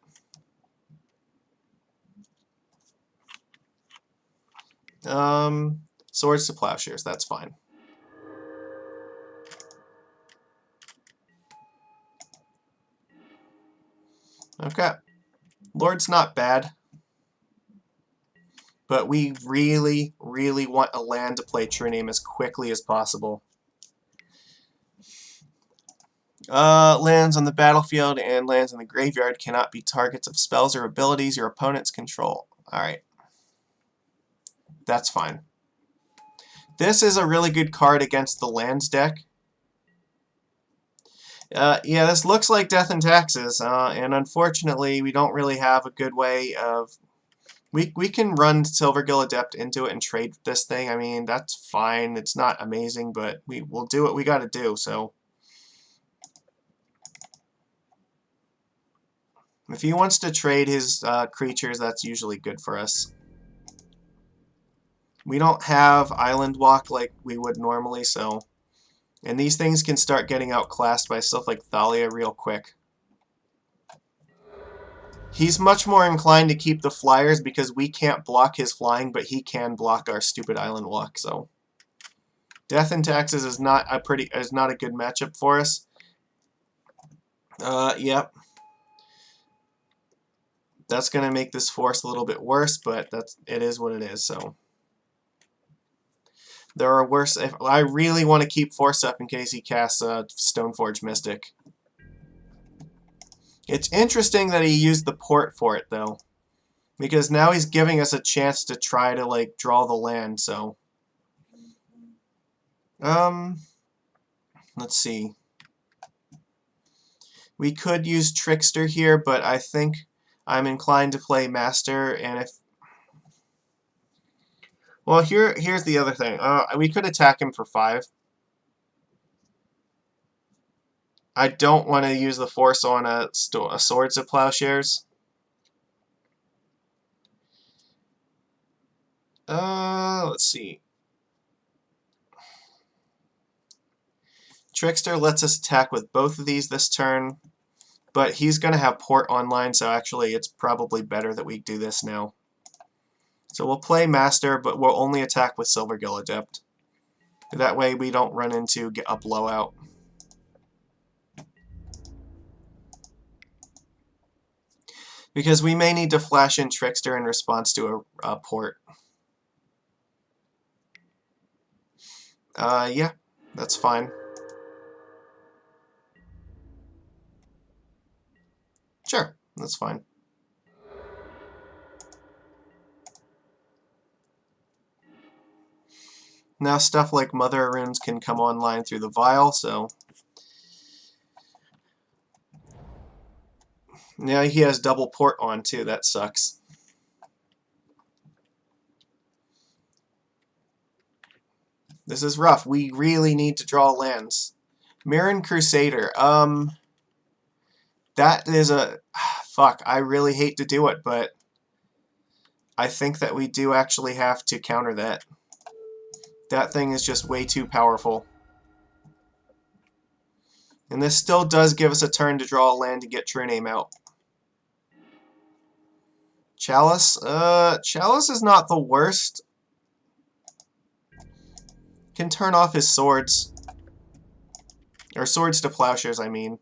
Swords to Plowshares, that's fine. Okay. Lord's not bad. But we really, really want a land to play True Name as quickly as possible. Lands on the battlefield and lands in the graveyard cannot be targets of spells or abilities your opponents control. Alright. That's fine. This is a really good card against the lands deck. Yeah, this looks like Death and Taxes, and unfortunately we don't really have a good way of... We can run Silvergill Adept into it and trade this thing. I mean, that's fine. It's not amazing, but we'll do what we gotta do, so... If he wants to trade his creatures, that's usually good for us. We don't have Island Walk like we would normally, so... And these things can start getting outclassed by stuff like Thalia real quick. He's much more inclined to keep the flyers because we can't block his flying, but he can block our stupid Island Walk, so... Death and Taxes is not a good matchup for us. Yep. That's going to make this force a little bit worse, but it is what it is, so... There are worse... I really want to keep force up in case he casts Stoneforge Mystic. It's interesting that he used the port for it, though. Because now he's giving us a chance to try to, like, draw the land, so... Let's see. We could use Trickster here, but I think I'm inclined to play Master, and if... Well, here's the other thing. We could attack him for 5. I don't want to use the force on a Swords of Plowshares. Let's see. Trickster lets us attack with both of these this turn, but he's going to have Port online, so actually it's probably better that we do this now. So we'll play Master, but we'll only attack with Silvergill Adept. That way we don't run into a blowout. Because we may need to flash in Trickster in response to a port. Yeah, that's fine. Sure, that's fine. Now stuff like Mother Runes can come online through the Vial, so... Now he has double port on too, that sucks. This is rough. We really need to draw lands. Mirren Crusader, that is a... Fuck, I really hate to do it, but... I think that we do actually have to counter that. That thing is just way too powerful. And this still does give us a turn to draw a land to get True Name out. Chalice? Chalice is not the worst. Can turn off his swords. Or Swords to Plowshares, I mean.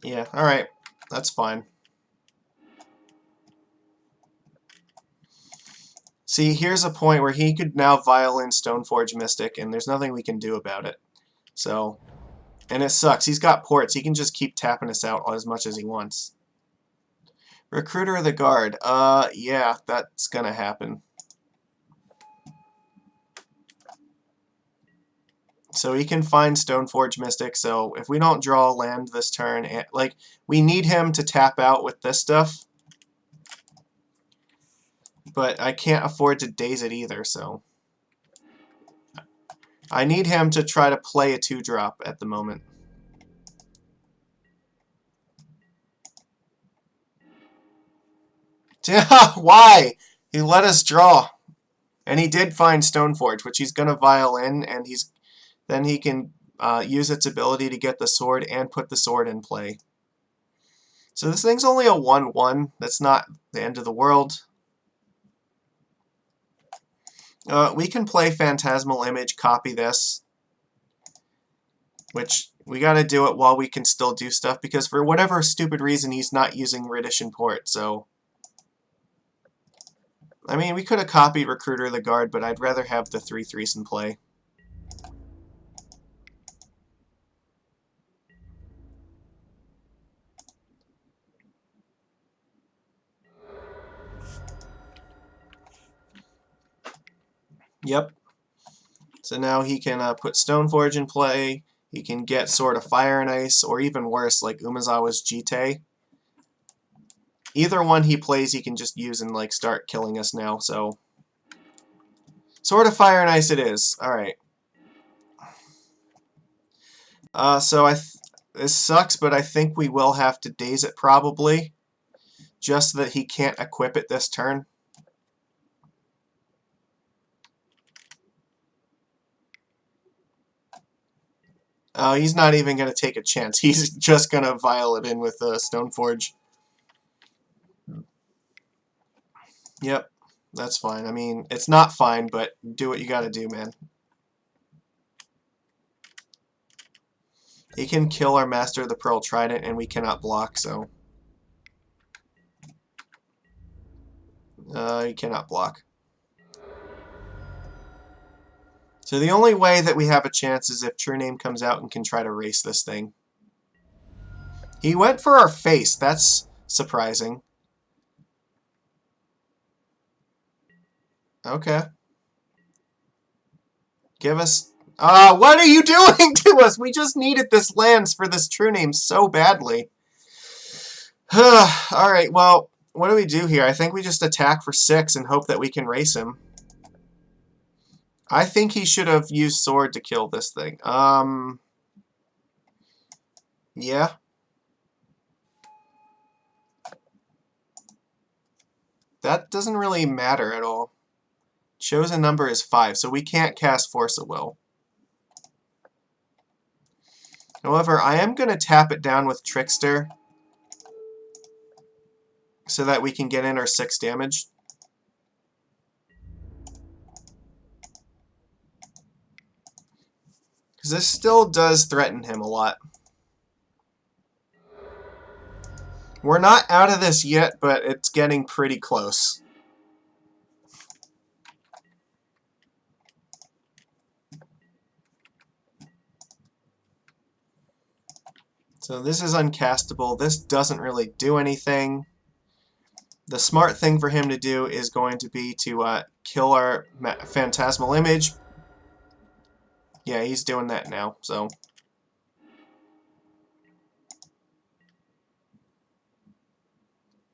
Yeah, alright. That's fine. See, here's a point where he could now violin Stoneforge Mystic, and there's nothing we can do about it. So, and it sucks. He's got ports. He can just keep tapping us out as much as he wants. Recruiter of the Guard. Yeah, that's gonna happen. So he can find Stoneforge Mystic, so if we don't draw land this turn, like, we need him to tap out with this stuff. But I can't afford to daze it either, so... I need him to try to play a 2-drop at the moment. Why? He let us draw. And he did find Stoneforge, which he's going to violin, and then he can use its ability to get the sword and put the sword in play. So this thing's only a 1/1. That's not the end of the world. We can play Phantasmal Image, copy this, which We gotta do it while we can still do stuff, because for whatever stupid reason he's not using Riddish and Port, so... I mean, we could have copied Recruiter the Guard, but I'd rather have the 3/3s in play. Yep. So now he can put Stoneforge in play. He can get Sword of Fire and Ice, or even worse, like Umezawa's Jite. Either one he plays, he can just use and like start killing us now. So, Sword of Fire and Ice it is. All right. So this sucks, but I think we will have to daze it probably, just so that he can't equip it this turn. He's not even going to take a chance. He's just going to vial it in with Stoneforge. Yep, that's fine. I mean, it's not fine, but do what you got to do, man. He can kill our Master of the Pearl Trident, and we cannot block, so... he cannot block. So the only way that we have a chance is if True Name comes out and can try to race this thing. He went for our face. That's surprising. Okay. Give us... what are you doing to us? We just needed this lands for this True Name so badly. Alright, well, what do we do here? I think we just attack for 6 and hope that we can race him. I think he should have used Sword to kill this thing. Yeah. That doesn't really matter at all. Chosen number is 5, so we can't cast Force of Will. However, I am going to tap it down with Trickster so that we can get in our 6 damage. Because this still does threaten him a lot. We're not out of this yet, but it's getting pretty close. So this is uncastable. This doesn't really do anything. The smart thing for him to do is going to be to kill our Phantasmal Image. Yeah, he's doing that now, so...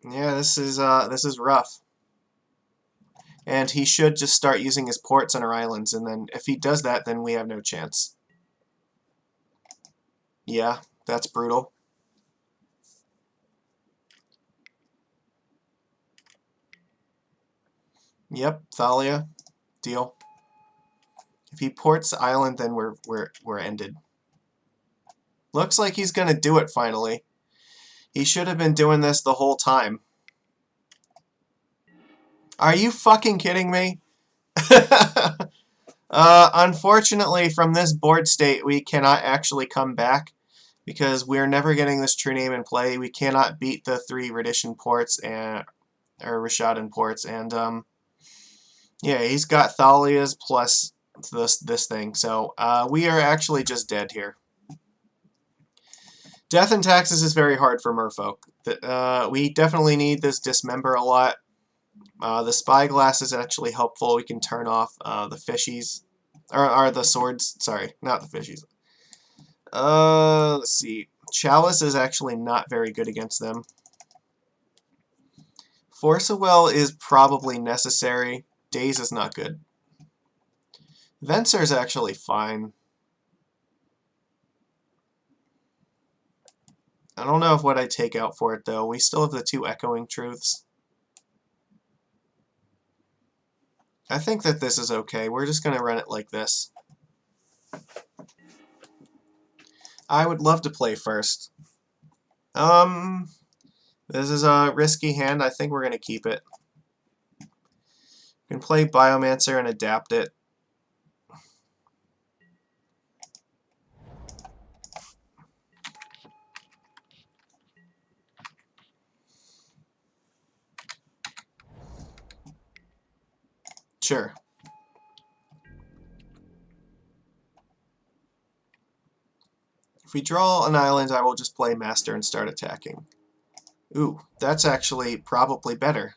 Yeah, this is rough. And he should just start using his ports on our islands, and then if he does that, then we have no chance. Yeah, that's brutal. Yep, Thalia. Deal. If he ports the island, then we're ended. Looks like he's gonna do it finally. He should have been doing this the whole time. Are you fucking kidding me? Unfortunately, from this board state, we cannot actually come back because we're never getting this True Name in play. We cannot beat the 3 Radishan ports or Rishadan ports, and yeah, he's got Thalia's plus this thing. So we are actually just dead here. Death and Taxes is very hard for Merfolk. We definitely need this Dismember a lot. The Spyglass is actually helpful. We can turn off the fishies. Or the swords. Sorry, not the fishies. Let's see. Chalice is actually not very good against them. Force of Will is probably necessary. Daze is not good. Venser is actually fine. I don't know if what I take out for it, though. We still have the 2 Echoing Truths. I think that this is okay. We're just going to run it like this. I would love to play first. This is a risky hand. I think we're going to keep it. We can play Biomancer and adapt it. Sure. If we draw an island, I will just play Master and start attacking. Ooh, that's actually probably better.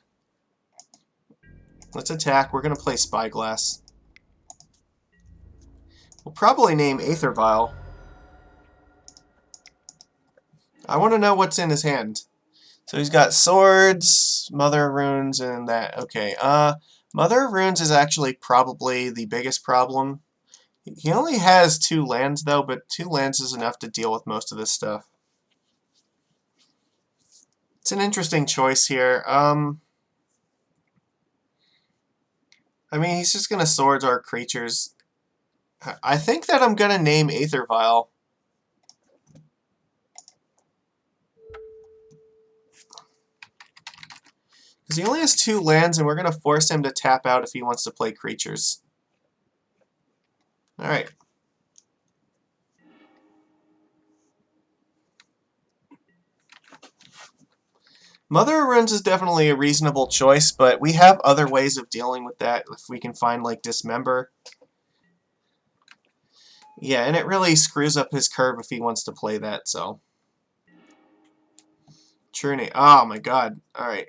Let's attack. We're going to play Spyglass. We'll probably name Aether Vial. I want to know what's in his hand. So he's got swords, Mother of Runes, and that. Okay, Mother of Runes is actually probably the biggest problem. He only has 2 lands, though, but 2 lands is enough to deal with most of this stuff. It's an interesting choice here. I mean, he's just going to swords our creatures. I think that I'm going to name Aether Vial. Because he only has 2 lands, and we're going to force him to tap out if he wants to play creatures. Alright. Mother of Runes is definitely a reasonable choice, but we have other ways of dealing with that if we can find, like, Dismember. Yeah, and it really screws up his curve if he wants to play that, so. True name. Oh my god. Alright.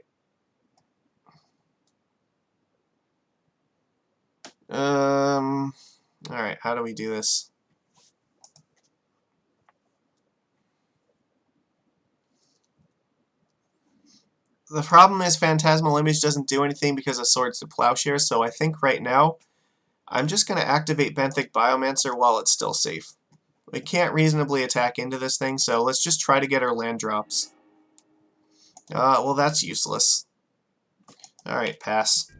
Alright, how do we do this? The problem is Phantasmal Image doesn't do anything because of Swords to Plowshare, so I think right now I'm just going to activate Benthic Biomancer while it's still safe. We can't reasonably attack into this thing, so let's just try to get our land drops. Well, that's useless. Alright, pass.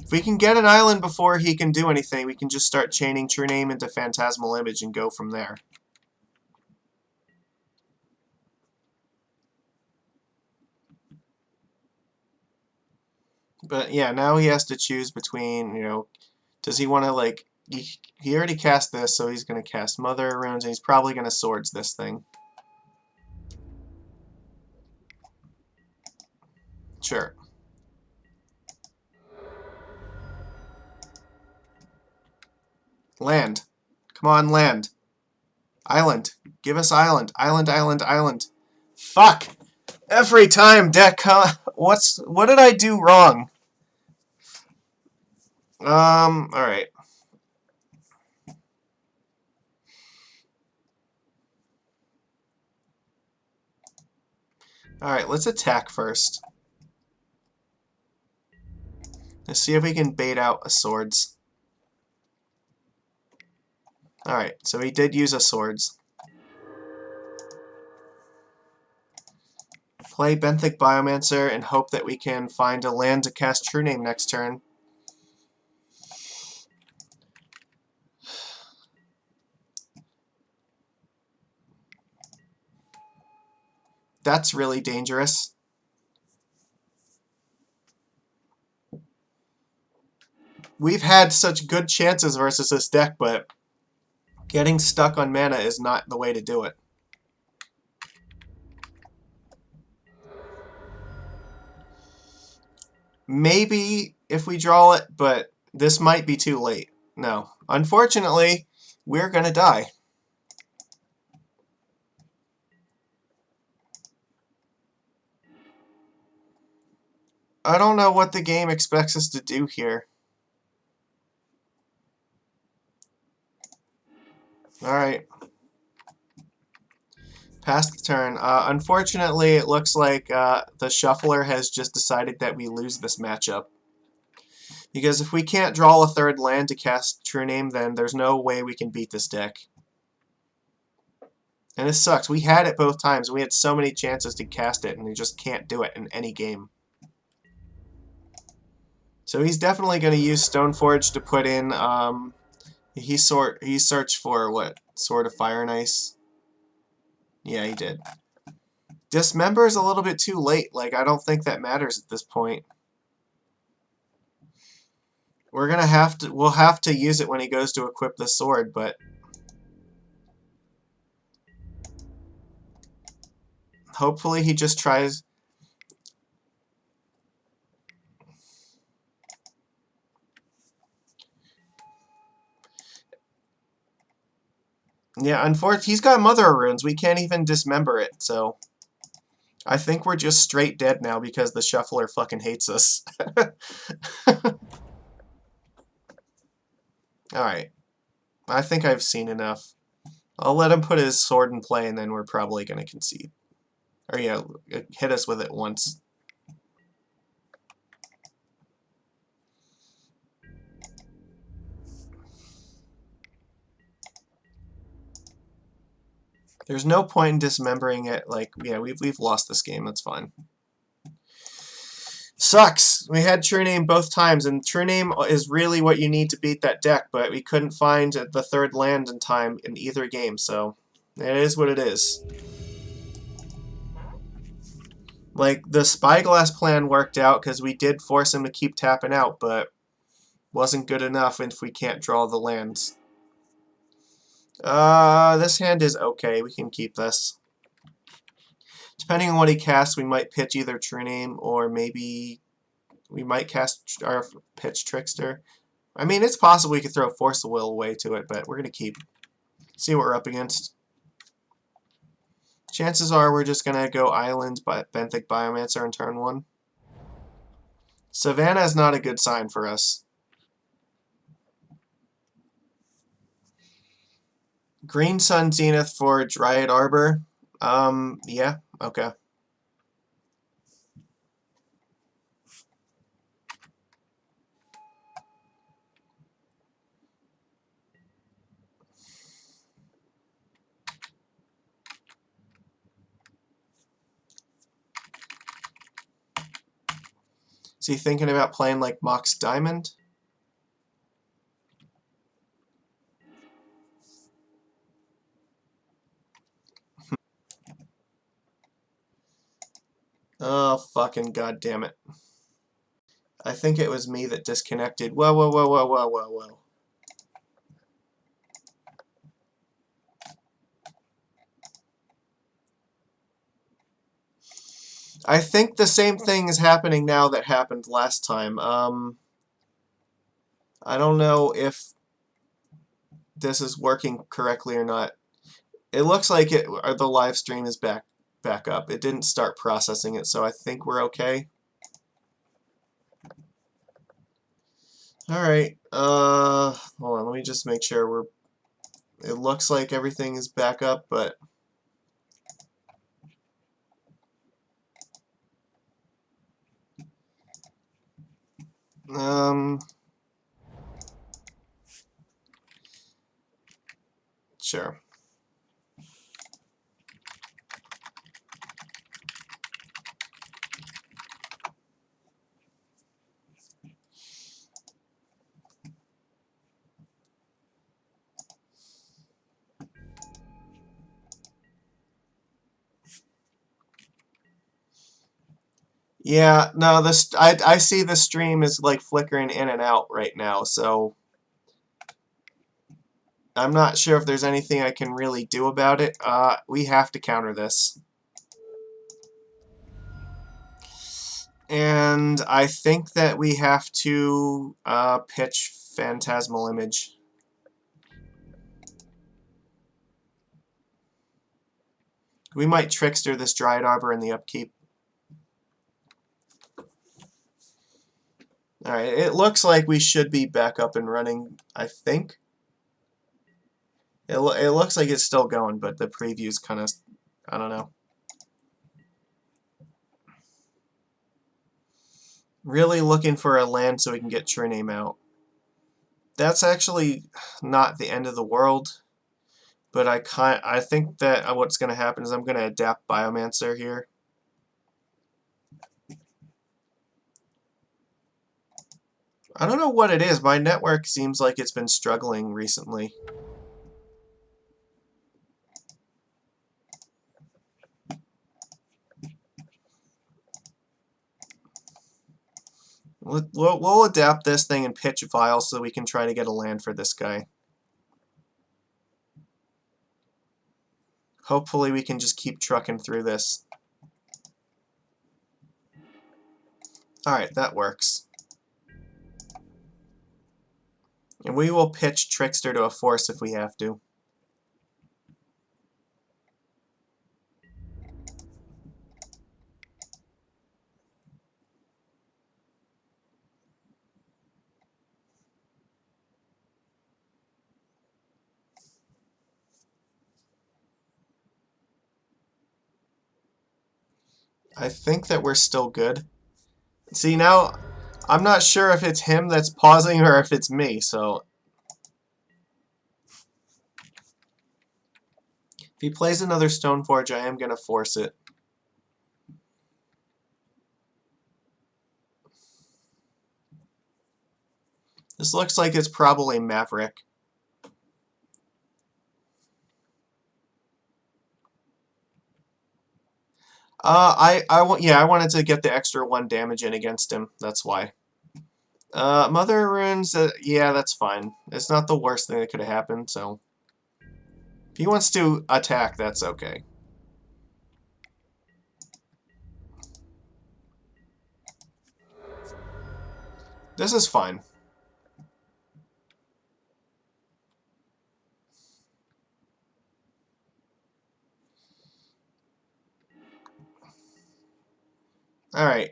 If we can get an island before he can do anything, we can just start chaining True Name into Phantasmal Image and go from there. But yeah, now he has to choose between, you know, does he want to, like, he already cast this, so he's going to cast Mother of Runes, and he's probably going to swords this thing. Sure. Land. Come on, land. Island. Give us island. Island, island, island. Fuck! Every time, deck, huh? What did I do wrong? Alright. Alright, let's attack first. Let's see if we can bait out a swords. Alright, so he did use a swords. Play Benthic Biomancer and hope that we can find a land to cast True Name next turn. That's really dangerous. We've had such good chances versus this deck, but getting stuck on mana is not the way to do it. Maybe if we draw it, but this might be too late. No. Unfortunately, we're going to die. I don't know what the game expects us to do here. Alright. Pass the turn. Unfortunately, it looks like the Shuffler has just decided that we lose this matchup. Because if we can't draw a 3rd land to cast True Name, then there's no way we can beat this deck. And this sucks. We had it both times. We had so many chances to cast it, and we just can't do it in any game. So he's definitely going to use Stoneforge to put in... he searched for, what, Sword of Fire and Ice? Yeah, he did. Dismember is a little bit too late. Like, I don't think that matters at this point. We'll have to use it when he goes to equip the sword, but hopefully he just tries. Yeah, unfortunately, he's got Mother of Runes. We can't even dismember it, so... I think we're just straight dead now because the shuffler fucking hates us. Alright. I think I've seen enough. I'll let him put his sword in play, and then we're probably going to concede. Or, yeah, hit us with it once. There's no point in dismembering it. Like, yeah, we've lost this game. That's fine. Sucks. We had True Name both times, and True Name is really what you need to beat that deck, but we couldn't find the third land in time in either game, so it is what it is. Like, the Spyglass plan worked out because we did force him to keep tapping out, but wasn't good enough if we can't draw the lands. This hand is okay. We can keep this. Depending on what he casts, we might pitch either True Name or maybe we might cast our pitch Trickster. I mean, it's possible we could throw Force of Will away to it, but we're going to keep. See what we're up against. Chances are we're just going to go Island, but Benthic Biomancer on turn 1. Savannah is not a good sign for us. Green Sun Zenith for Dryad Arbor. Yeah, okay. Is he thinking about playing like Mox Diamond? Oh, fucking goddamn it. I think it was me that disconnected. Whoa, whoa, whoa, whoa, whoa, whoa, whoa. I think the same thing is happening now that happened last time. I don't know if this is working correctly or not. It looks like the live stream is back up. It didn't start processing it, so I think we're okay. Alright, hold on, let me just make sure we're... It looks like everything is back up, but... Sure. Yeah, no, I see the stream is like flickering in and out right now, so I'm not sure if there's anything I can really do about it. We have to counter this. And I think that we have to pitch Phantasmal Image. We might Trickster this Dryad Arbor in the upkeep. Alright, it looks like we should be back up and running, I think. It looks like it's still going, but the preview's kind of... I don't know. Really looking for a land so we can get True Name out. That's actually not the end of the world, but I think that what's going to happen is I'm going to adapt Biomancer here. I don't know what it is. My network seems like it's been struggling recently. We'll adapt this thing and pitch Vile so we can try to get a land for this guy. Hopefully we can just keep trucking through this. Alright, that works. And we will pitch Trickster to a Force if we have to. I think that we're still good. See, now, I'm not sure if it's him that's pausing or if it's me, so... If he plays another Stoneforge, I am going to force it. This looks like it's probably Maverick. I wanted to get the extra 1 damage in against him. That's why. Mother Runes, yeah, that's fine. It's not the worst thing that could have happened, so... If he wants to attack, that's okay. This is fine. Alright,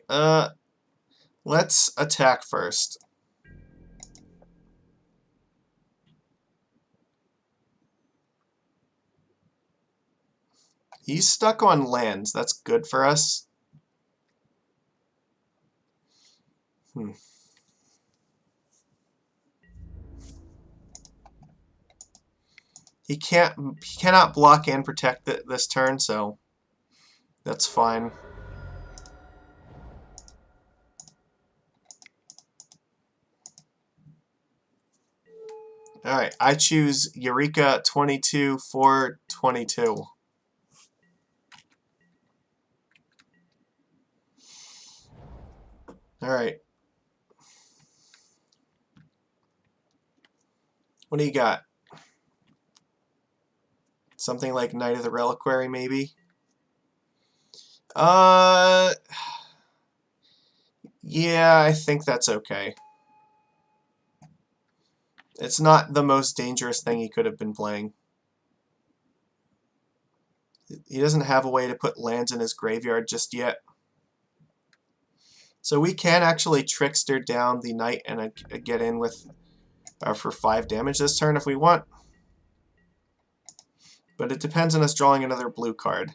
let's attack first. He's stuck on lands. That's good for us. He cannot block and protect this turn, so that's fine. Alright, I choose Eureka 22 for 22. Alright. What do you got? Something like Knight of the Reliquary, maybe? Yeah, I think that's okay. It's not the most dangerous thing he could have been playing. He doesn't have a way to put lands in his graveyard just yet. So we can actually Trickster down the Knight and get in with for 5 damage this turn if we want. But it depends on us drawing another blue card.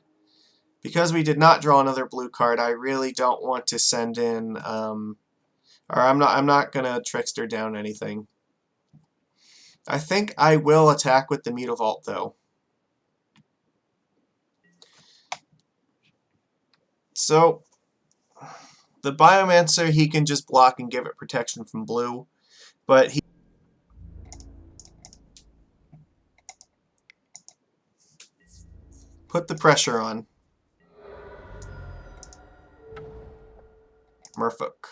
Because we did not draw another blue card, I really don't want to send in, or I'm not gonna Trickster down anything. I think I will attack with the Mutavault though. So the Biomancer, he can just block and give it protection from blue, but he put the pressure on. Merfolk.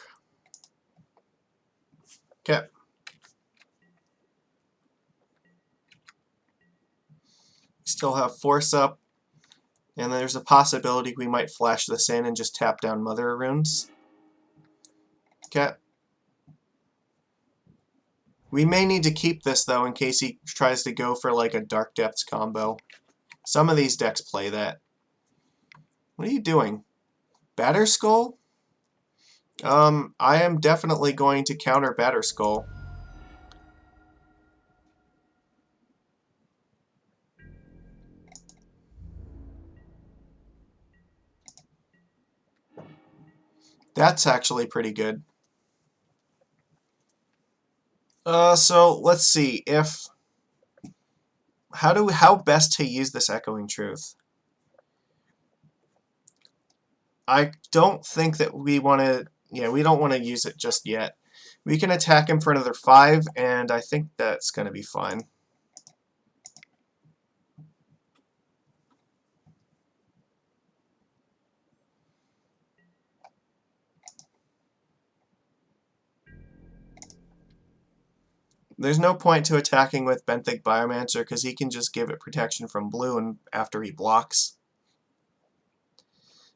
Okay. Still have Force up, and there's a possibility we might flash this in and just tap down Mother Runes. Okay. We may need to keep this, though, in case he tries to go for, like, a Dark Depths combo. Some of these decks play that. What are you doing? Batterskull? I am definitely going to counter Batterskull. That's actually pretty good. So let's see if how best to use this Echoing Truth. I don't think that we want to. Yeah, we don't want to use it just yet. We can attack him for another 5, and I think that's going to be fine. There's no point to attacking with Benthic Biomancer because he can just give it protection from blue and after he blocks.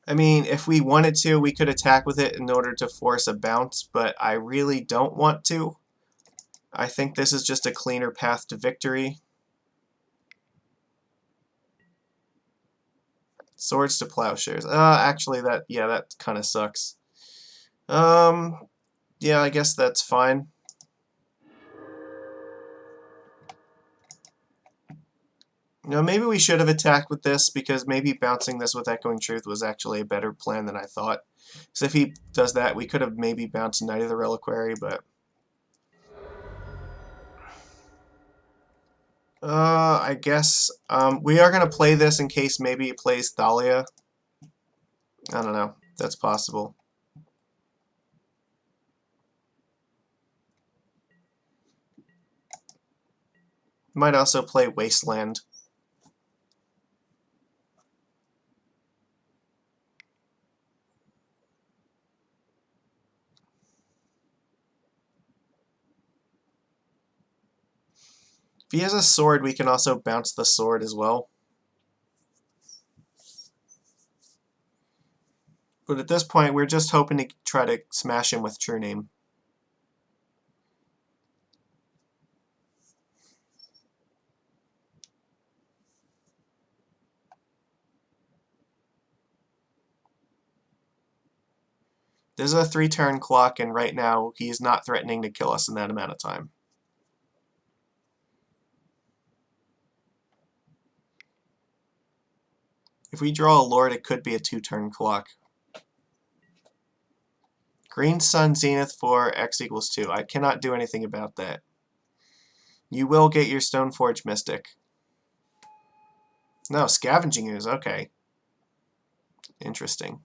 I mean, if we wanted to, we could attack with it in order to force a bounce, but I really don't want to. I think this is just a cleaner path to victory. Swords to Plowshares. Actually, that kind of sucks. Yeah, I guess that's fine. You know, maybe we should have attacked with this, because maybe bouncing this with Echoing Truth was actually a better plan than I thought. So if he does that, we could have maybe bounced Knight of the Reliquary, but... I guess we are going to play this in case maybe he plays Thalia. I don't know. That's possible. Might also play Wasteland. If he has a sword, we can also bounce the sword as well. But at this point, we're just hoping to try to smash him with True Name. There's a 3-turn clock, and right now he's not threatening to kill us in that amount of time. If we draw a Lord, it could be a 2-turn clock. Green Sun Zenith for X equals 2. I cannot do anything about that. You will get your Stoneforge Mystic. No, Scavenging Ooze, okay. Interesting.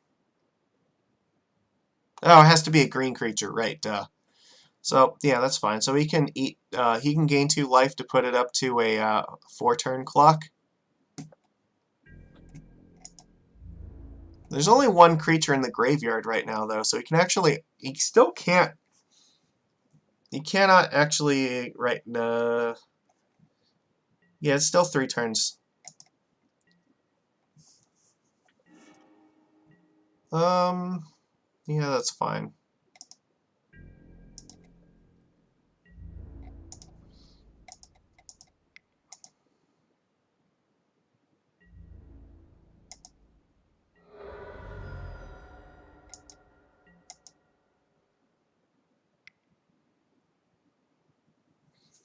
Oh, it has to be a green creature, right, duh. So, yeah, that's fine. So he can eat, he can gain 2 life to put it up to a 4-turn clock. There's only 1 creature in the graveyard right now, though, so he can actually, he still can't, he cannot actually, right, yeah, it's still 3 turns. Yeah, that's fine.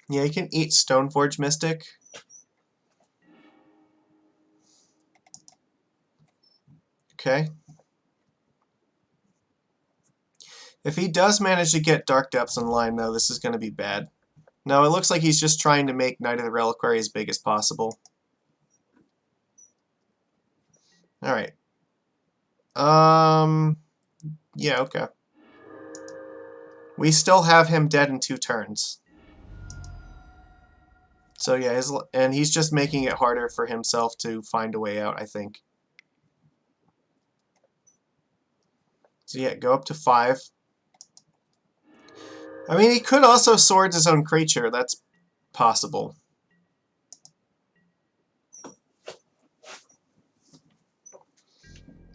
Yeah, he can eat Stoneforge Mystic. Okay. If he does manage to get Dark Depths in line, though, this is going to be bad. No, it looks like he's just trying to make Knight of the Reliquary as big as possible. Alright. Yeah, okay. We still have him dead in 2 turns. So yeah, and he's just making it harder for himself to find a way out, I think. So yeah, go up to 5. I mean, he could also Swords his own creature. That's possible.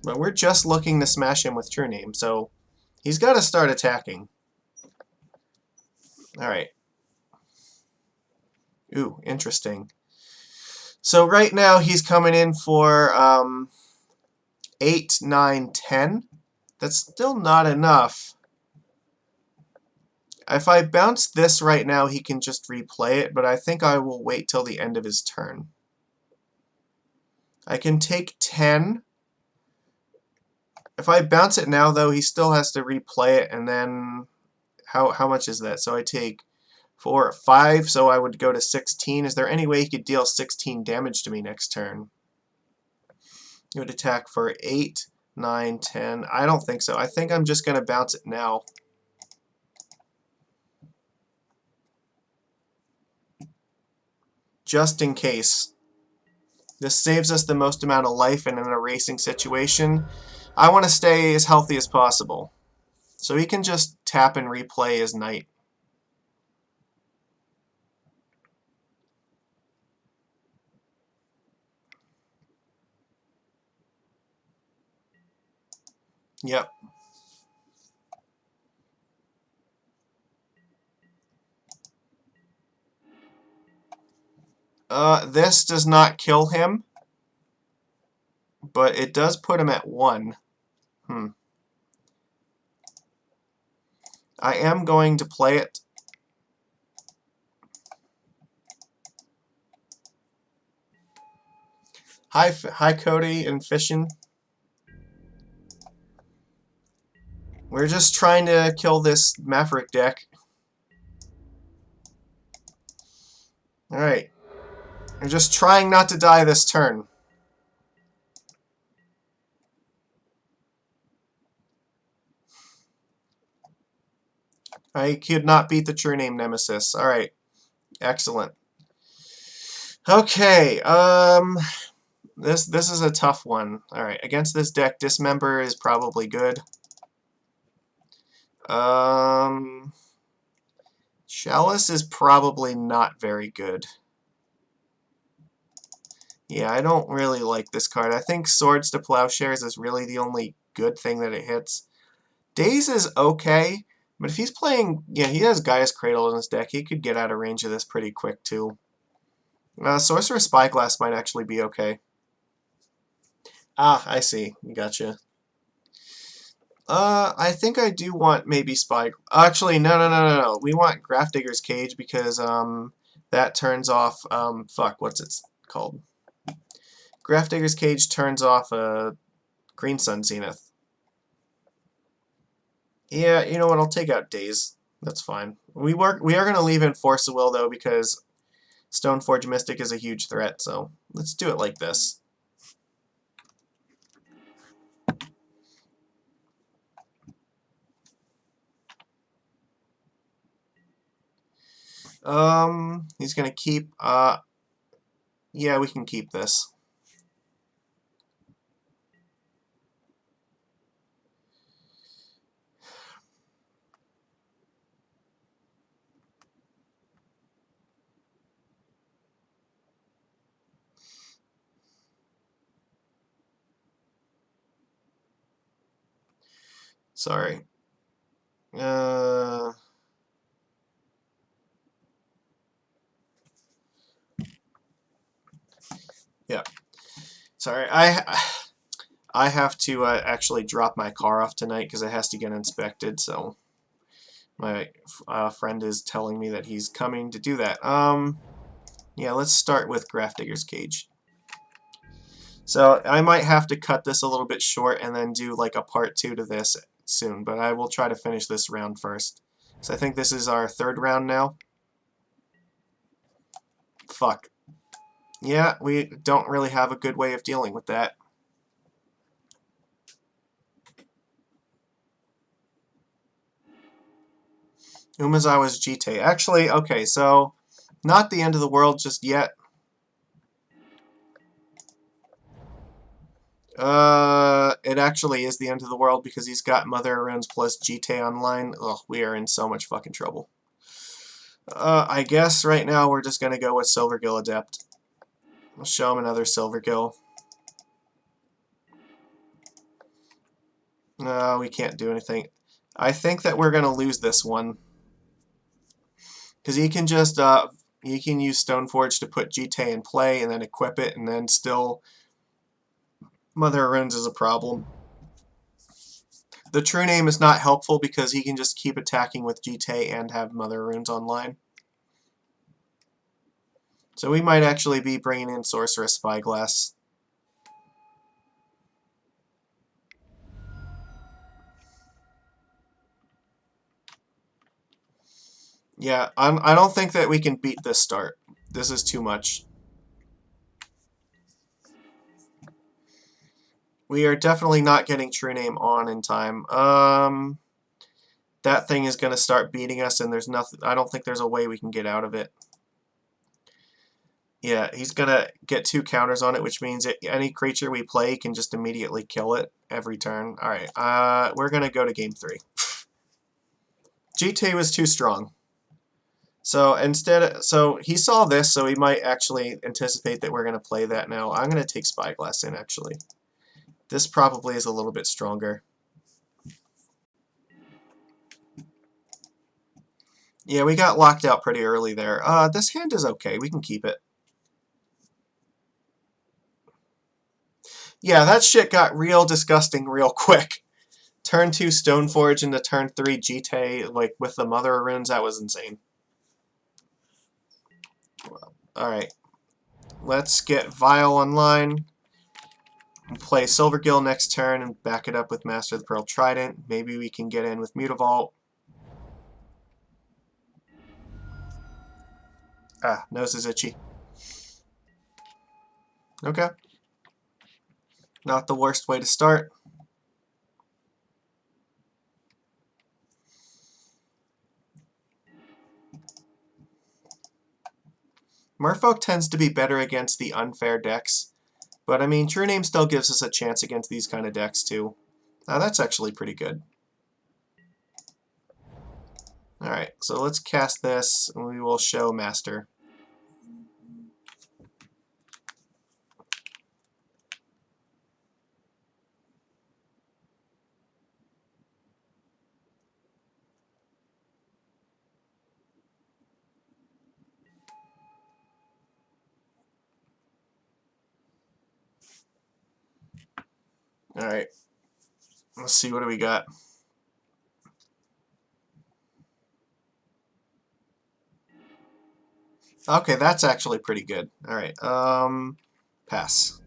But we're just looking to smash him with True Name, so he's got to start attacking. Alright. Ooh, interesting. So right now he's coming in for 8, 9, 10. That's still not enough. If I bounce this right now, he can just replay it, but I think I will wait till the end of his turn. I can take 10. If I bounce it now, though, he still has to replay it, and then... How much is that? So I take 4, 5, so I would go to 16. Is there any way he could deal 16 damage to me next turn? He would attack for 8, 9, 10. I don't think so. I think I'm just going to bounce it now. Just in case. This saves us the most amount of life in an erasing situation. I want to stay as healthy as possible. So he can just tap and replay his knight. Yep. This does not kill him, but it does put him at 1. I am going to play it. Hi, Cody and Fishin. We're just trying to kill this Maverick deck. Alright. We're just trying not to die this turn. I could not beat the True Name Nemesis. Alright. Excellent. Okay, this is a tough one. Alright, against this deck, Dismember is probably good. Chalice is probably not very good. Yeah, I don't really like this card. I think Swords to Plowshares is really the only good thing that it hits. Daze is okay, but if he's playing... Yeah, he has Gaia's Cradle in his deck. He could get out of range of this pretty quick, too. Sorcerer's Spyglass might actually be okay. Ah, I see. Gotcha. I think I do want maybe Spy... Actually, no. We want Grafdigger's Cage because, that turns off, fuck, what's it called? Grafdigger's Cage turns off, Green Sun Zenith. Yeah, you know what, I'll take out Daze. That's fine. We are going to leave in Force of Will, though, because Stoneforge Mystic is a huge threat, so let's do it like this. He's going to keep, yeah, we can keep this. Sorry. Yeah. Sorry, I have to actually drop my car off tonight because it has to get inspected, so my friend is telling me that he's coming to do that. Yeah, let's start with Grafdigger's Cage. So I might have to cut this a little bit short and then do like a part 2 to this soon, but I will try to finish this round first. So I think this is our 3rd round now. Fuck. Yeah, we don't really have a good way of dealing with that. Umezawa's Jite. Actually, okay, so not the end of the world just yet. It actually is the end of the world because he's got Mother of Runes plus Jite online. Ugh, we are in so much fucking trouble. I guess right now we're just gonna go with Silvergill Adept. I'll show him another Silvergill. No, we can't do anything. I think that we're gonna lose this one. Because he can just, he can use Stoneforge to put Jite in play and then equip it, and then still Mother of Runes is a problem. The True Name is not helpful because he can just keep attacking with Jite and have Mother of Runes online. So we might actually be bringing in Sorceress Spyglass. Yeah, I don't think that we can beat this start. This is too much. We are definitely not getting True Name on in time. That thing is going to start beating us, and there's nothing. I don't think there's a way we can get out of it. Yeah, he's going to get 2 counters on it, which means that any creature we play can just immediately kill it every turn. Alright, we're going to go to game 3. Jite was too strong. So instead, so he saw this, so he might actually anticipate that we're going to play that now. I'm going to take Spyglass in, actually. This probably is a little bit stronger. Yeah, we got locked out pretty early there. This hand is okay. We can keep it. Yeah, that shit got real disgusting real quick. Turn 2 Stoneforge into turn 3 Jite, like, with the Mother of Runes, that was insane. Alright. Let's get Vile online. Play Silvergill next turn and back it up with Master of the Pearl Trident. Maybe we can get in with Mutavault. Ah, nose is itchy. Okay. Not the worst way to start. Merfolk tends to be better against the unfair decks. But I mean, True Name still gives us a chance against these kind of decks too. Now that's actually pretty good. Alright, so let's cast this and we will show Master. Alright, let's see, what do we got? Okay, that's actually pretty good. Alright, pass.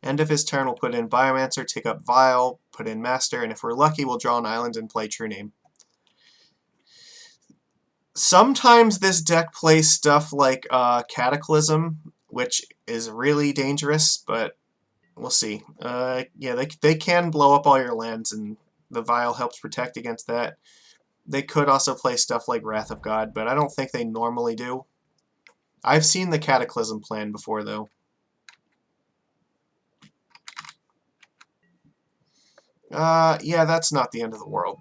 End of his turn, we'll put in Biomancer, take up Vial, put in Master, and if we're lucky, we'll draw an island and play True Name. Sometimes this deck plays stuff like Cataclysm, which is really dangerous, but we'll see. Yeah, they can blow up all your lands, and the Vial helps protect against that. They could also play stuff like Wrath of God, but I don't think they normally do. I've seen the Cataclysm plan before, though. Yeah, that's not the end of the world.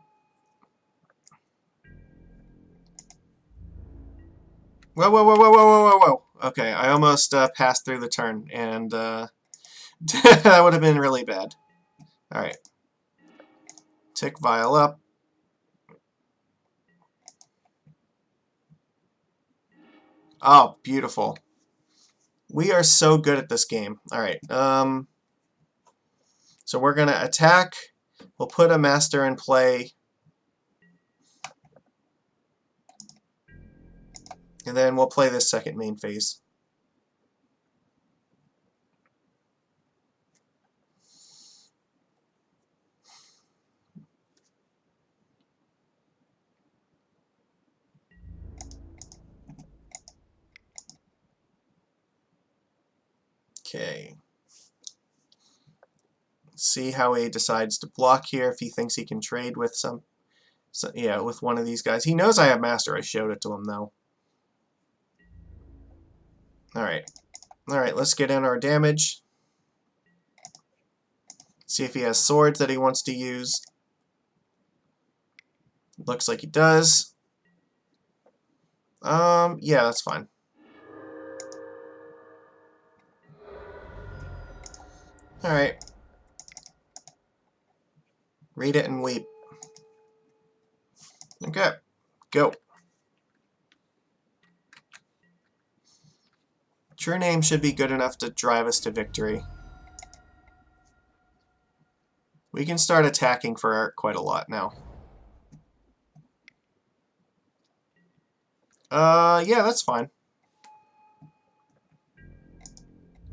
Whoa, whoa, whoa, whoa, whoa, whoa, whoa, whoa. Okay, I almost passed through the turn, and that would have been really bad. Alright. Tick Vial up. Oh, beautiful. We are so good at this game. Alright, so we're going to attack. We'll put a Master in play. And then we'll play this second main phase. Okay. See how he decides to block here, if he thinks he can trade with yeah, with one of these guys. He knows I have Master. I showed it to him, though. Alright. Alright, let's get in our damage. See if he has swords that he wants to use. Looks like he does. Yeah, that's fine. Alright. Read it and weep. Okay. Go. True Name should be good enough to drive us to victory. We can start attacking for quite a lot now. Yeah, that's fine.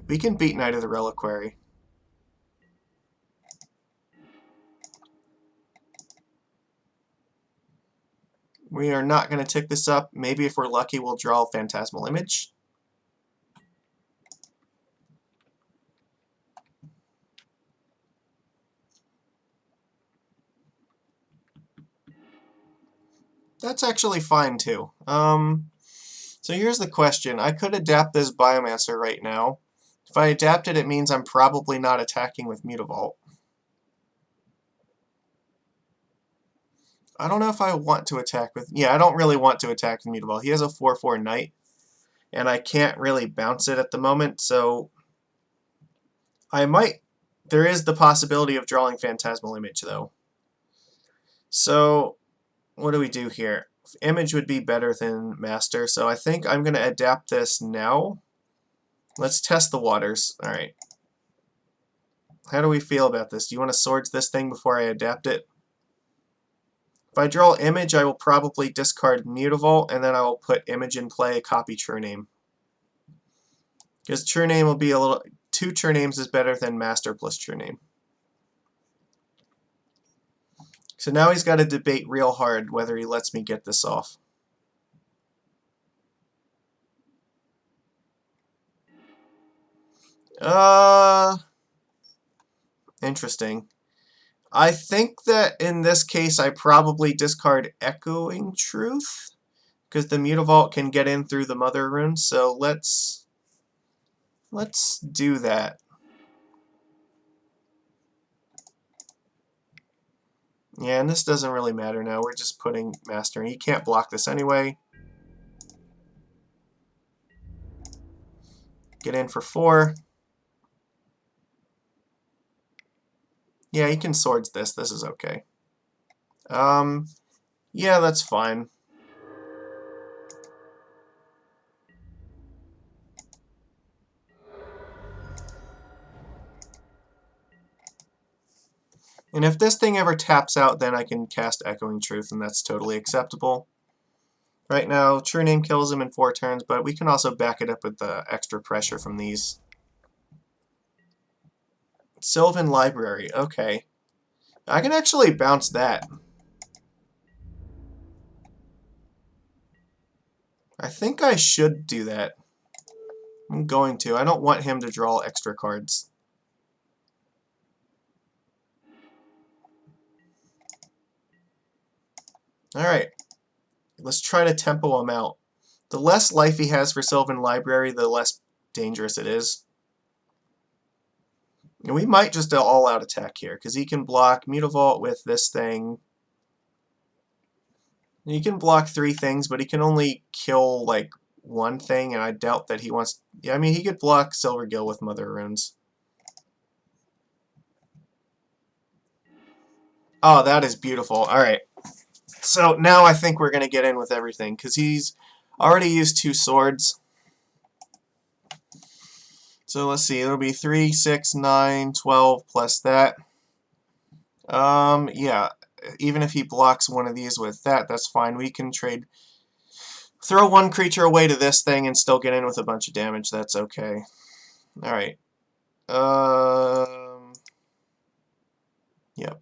We can beat Knight of the Reliquary. We are not going to tick this up. Maybe if we're lucky, we'll draw a Phantasmal Image. That's actually fine, too. So here's the question. I could adapt this Biomancer right now. If I adapt it, it means I'm probably not attacking with Mutavault. I don't know if I want to attack with... Yeah, I don't really want to attack with Mutavault. He has a 4/4 Knight, and I can't really bounce it at the moment, so... I might... There is the possibility of drawing Phantasmal Image, though. So, what do we do here? Image would be better than Master, so I think I'm going to adapt this now. Let's test the waters. Alright. How do we feel about this? Do you want to swords this thing before I adapt it? If I draw Image, I will probably discard Mutavault, and then I will put Image in play, copy True Name. Because True Name will be a little 2 True Names is better than Master plus True Name. So now he's got to debate real hard whether he lets me get this off. Interesting. I think that in this case I probably discard Echoing Truth, because the Mutavault can get in through the Mother Rune, so let's do that. Yeah, and this doesn't really matter now. We're just putting Master, and he can't block this anyway. Get in for 4. Yeah, he can Swords this. This is okay. Yeah, that's fine. And if this thing ever taps out, then I can cast Echoing Truth, and that's totally acceptable. Right now, True Name kills him in 4 turns, but we can also back it up with the extra pressure from these. Sylvan Library, okay. I can actually bounce that. I think I should do that. I'm going to. I don't want him to draw extra cards. Alright. Let's try to tempo him out. The less life he has for Sylvan Library, the less dangerous it is. And we might just all-out attack here, because he can block Mutavault with this thing. He can block 3 things, but he can only kill, like, 1 thing, and I doubt that he wants... Yeah, I mean, he could block Silvergill with Mother Runes. Oh, that is beautiful. Alright. So now I think we're going to get in with everything, because he's already used 2 swords. So let's see, it'll be 3, 6, 9, 12 plus that. Yeah, even if he blocks one of these with that, that's fine. We can trade, throw 1 creature away to this thing and still get in with a bunch of damage. That's okay. Alright. Yep.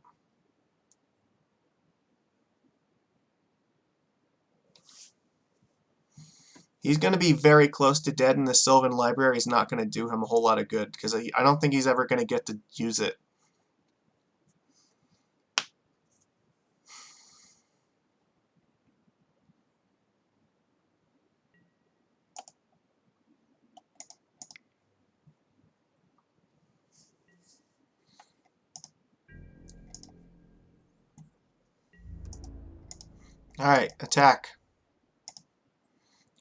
He's going to be very close to dead, and the Sylvan Library is not going to do him a whole lot of good, because I don't think he's ever going to get to use it. Alright, attack.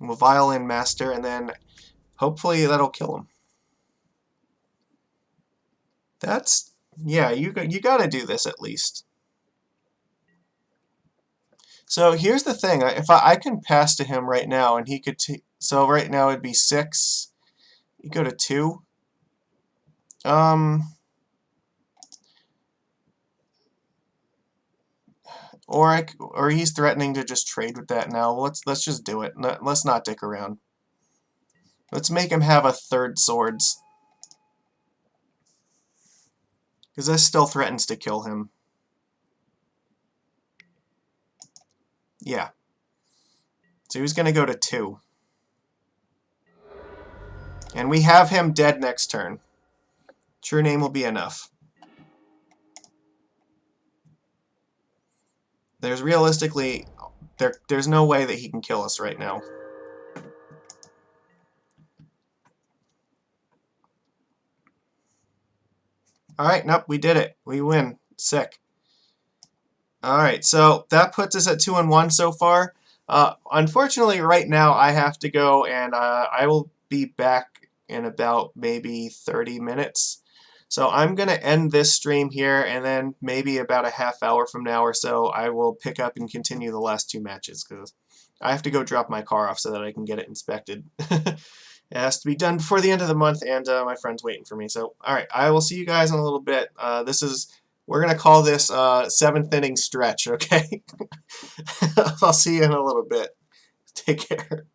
We'll Violin Master, and then hopefully that'll kill him. That's... yeah, you gotta do this at least. So here's the thing. If I can pass to him right now, and he could... so right now it'd be 6. You go to 2. Or he's threatening to just trade with that now. Let's just do it. Let's not dick around. Let's make him have a 3rd swords. Because this still threatens to kill him. Yeah. So he's going to go to 2. And we have him dead next turn. True Name will be enough. There's realistically... There's no way that he can kill us right now. Alright, nope, we did it. We win. Sick. Alright, so that puts us at 2-1 so far. Unfortunately, right now I have to go, and I will be back in about maybe 30 minutes. So I'm going to end this stream here, and then maybe about a half hour from now or so I will pick up and continue the last 2 matches, because I have to go drop my car off so that I can get it inspected. It has to be done before the end of the month, and my friend's waiting for me. So, alright, I will see you guys in a little bit. We're going to call this 7th inning stretch, okay? I'll see you in a little bit. Take care.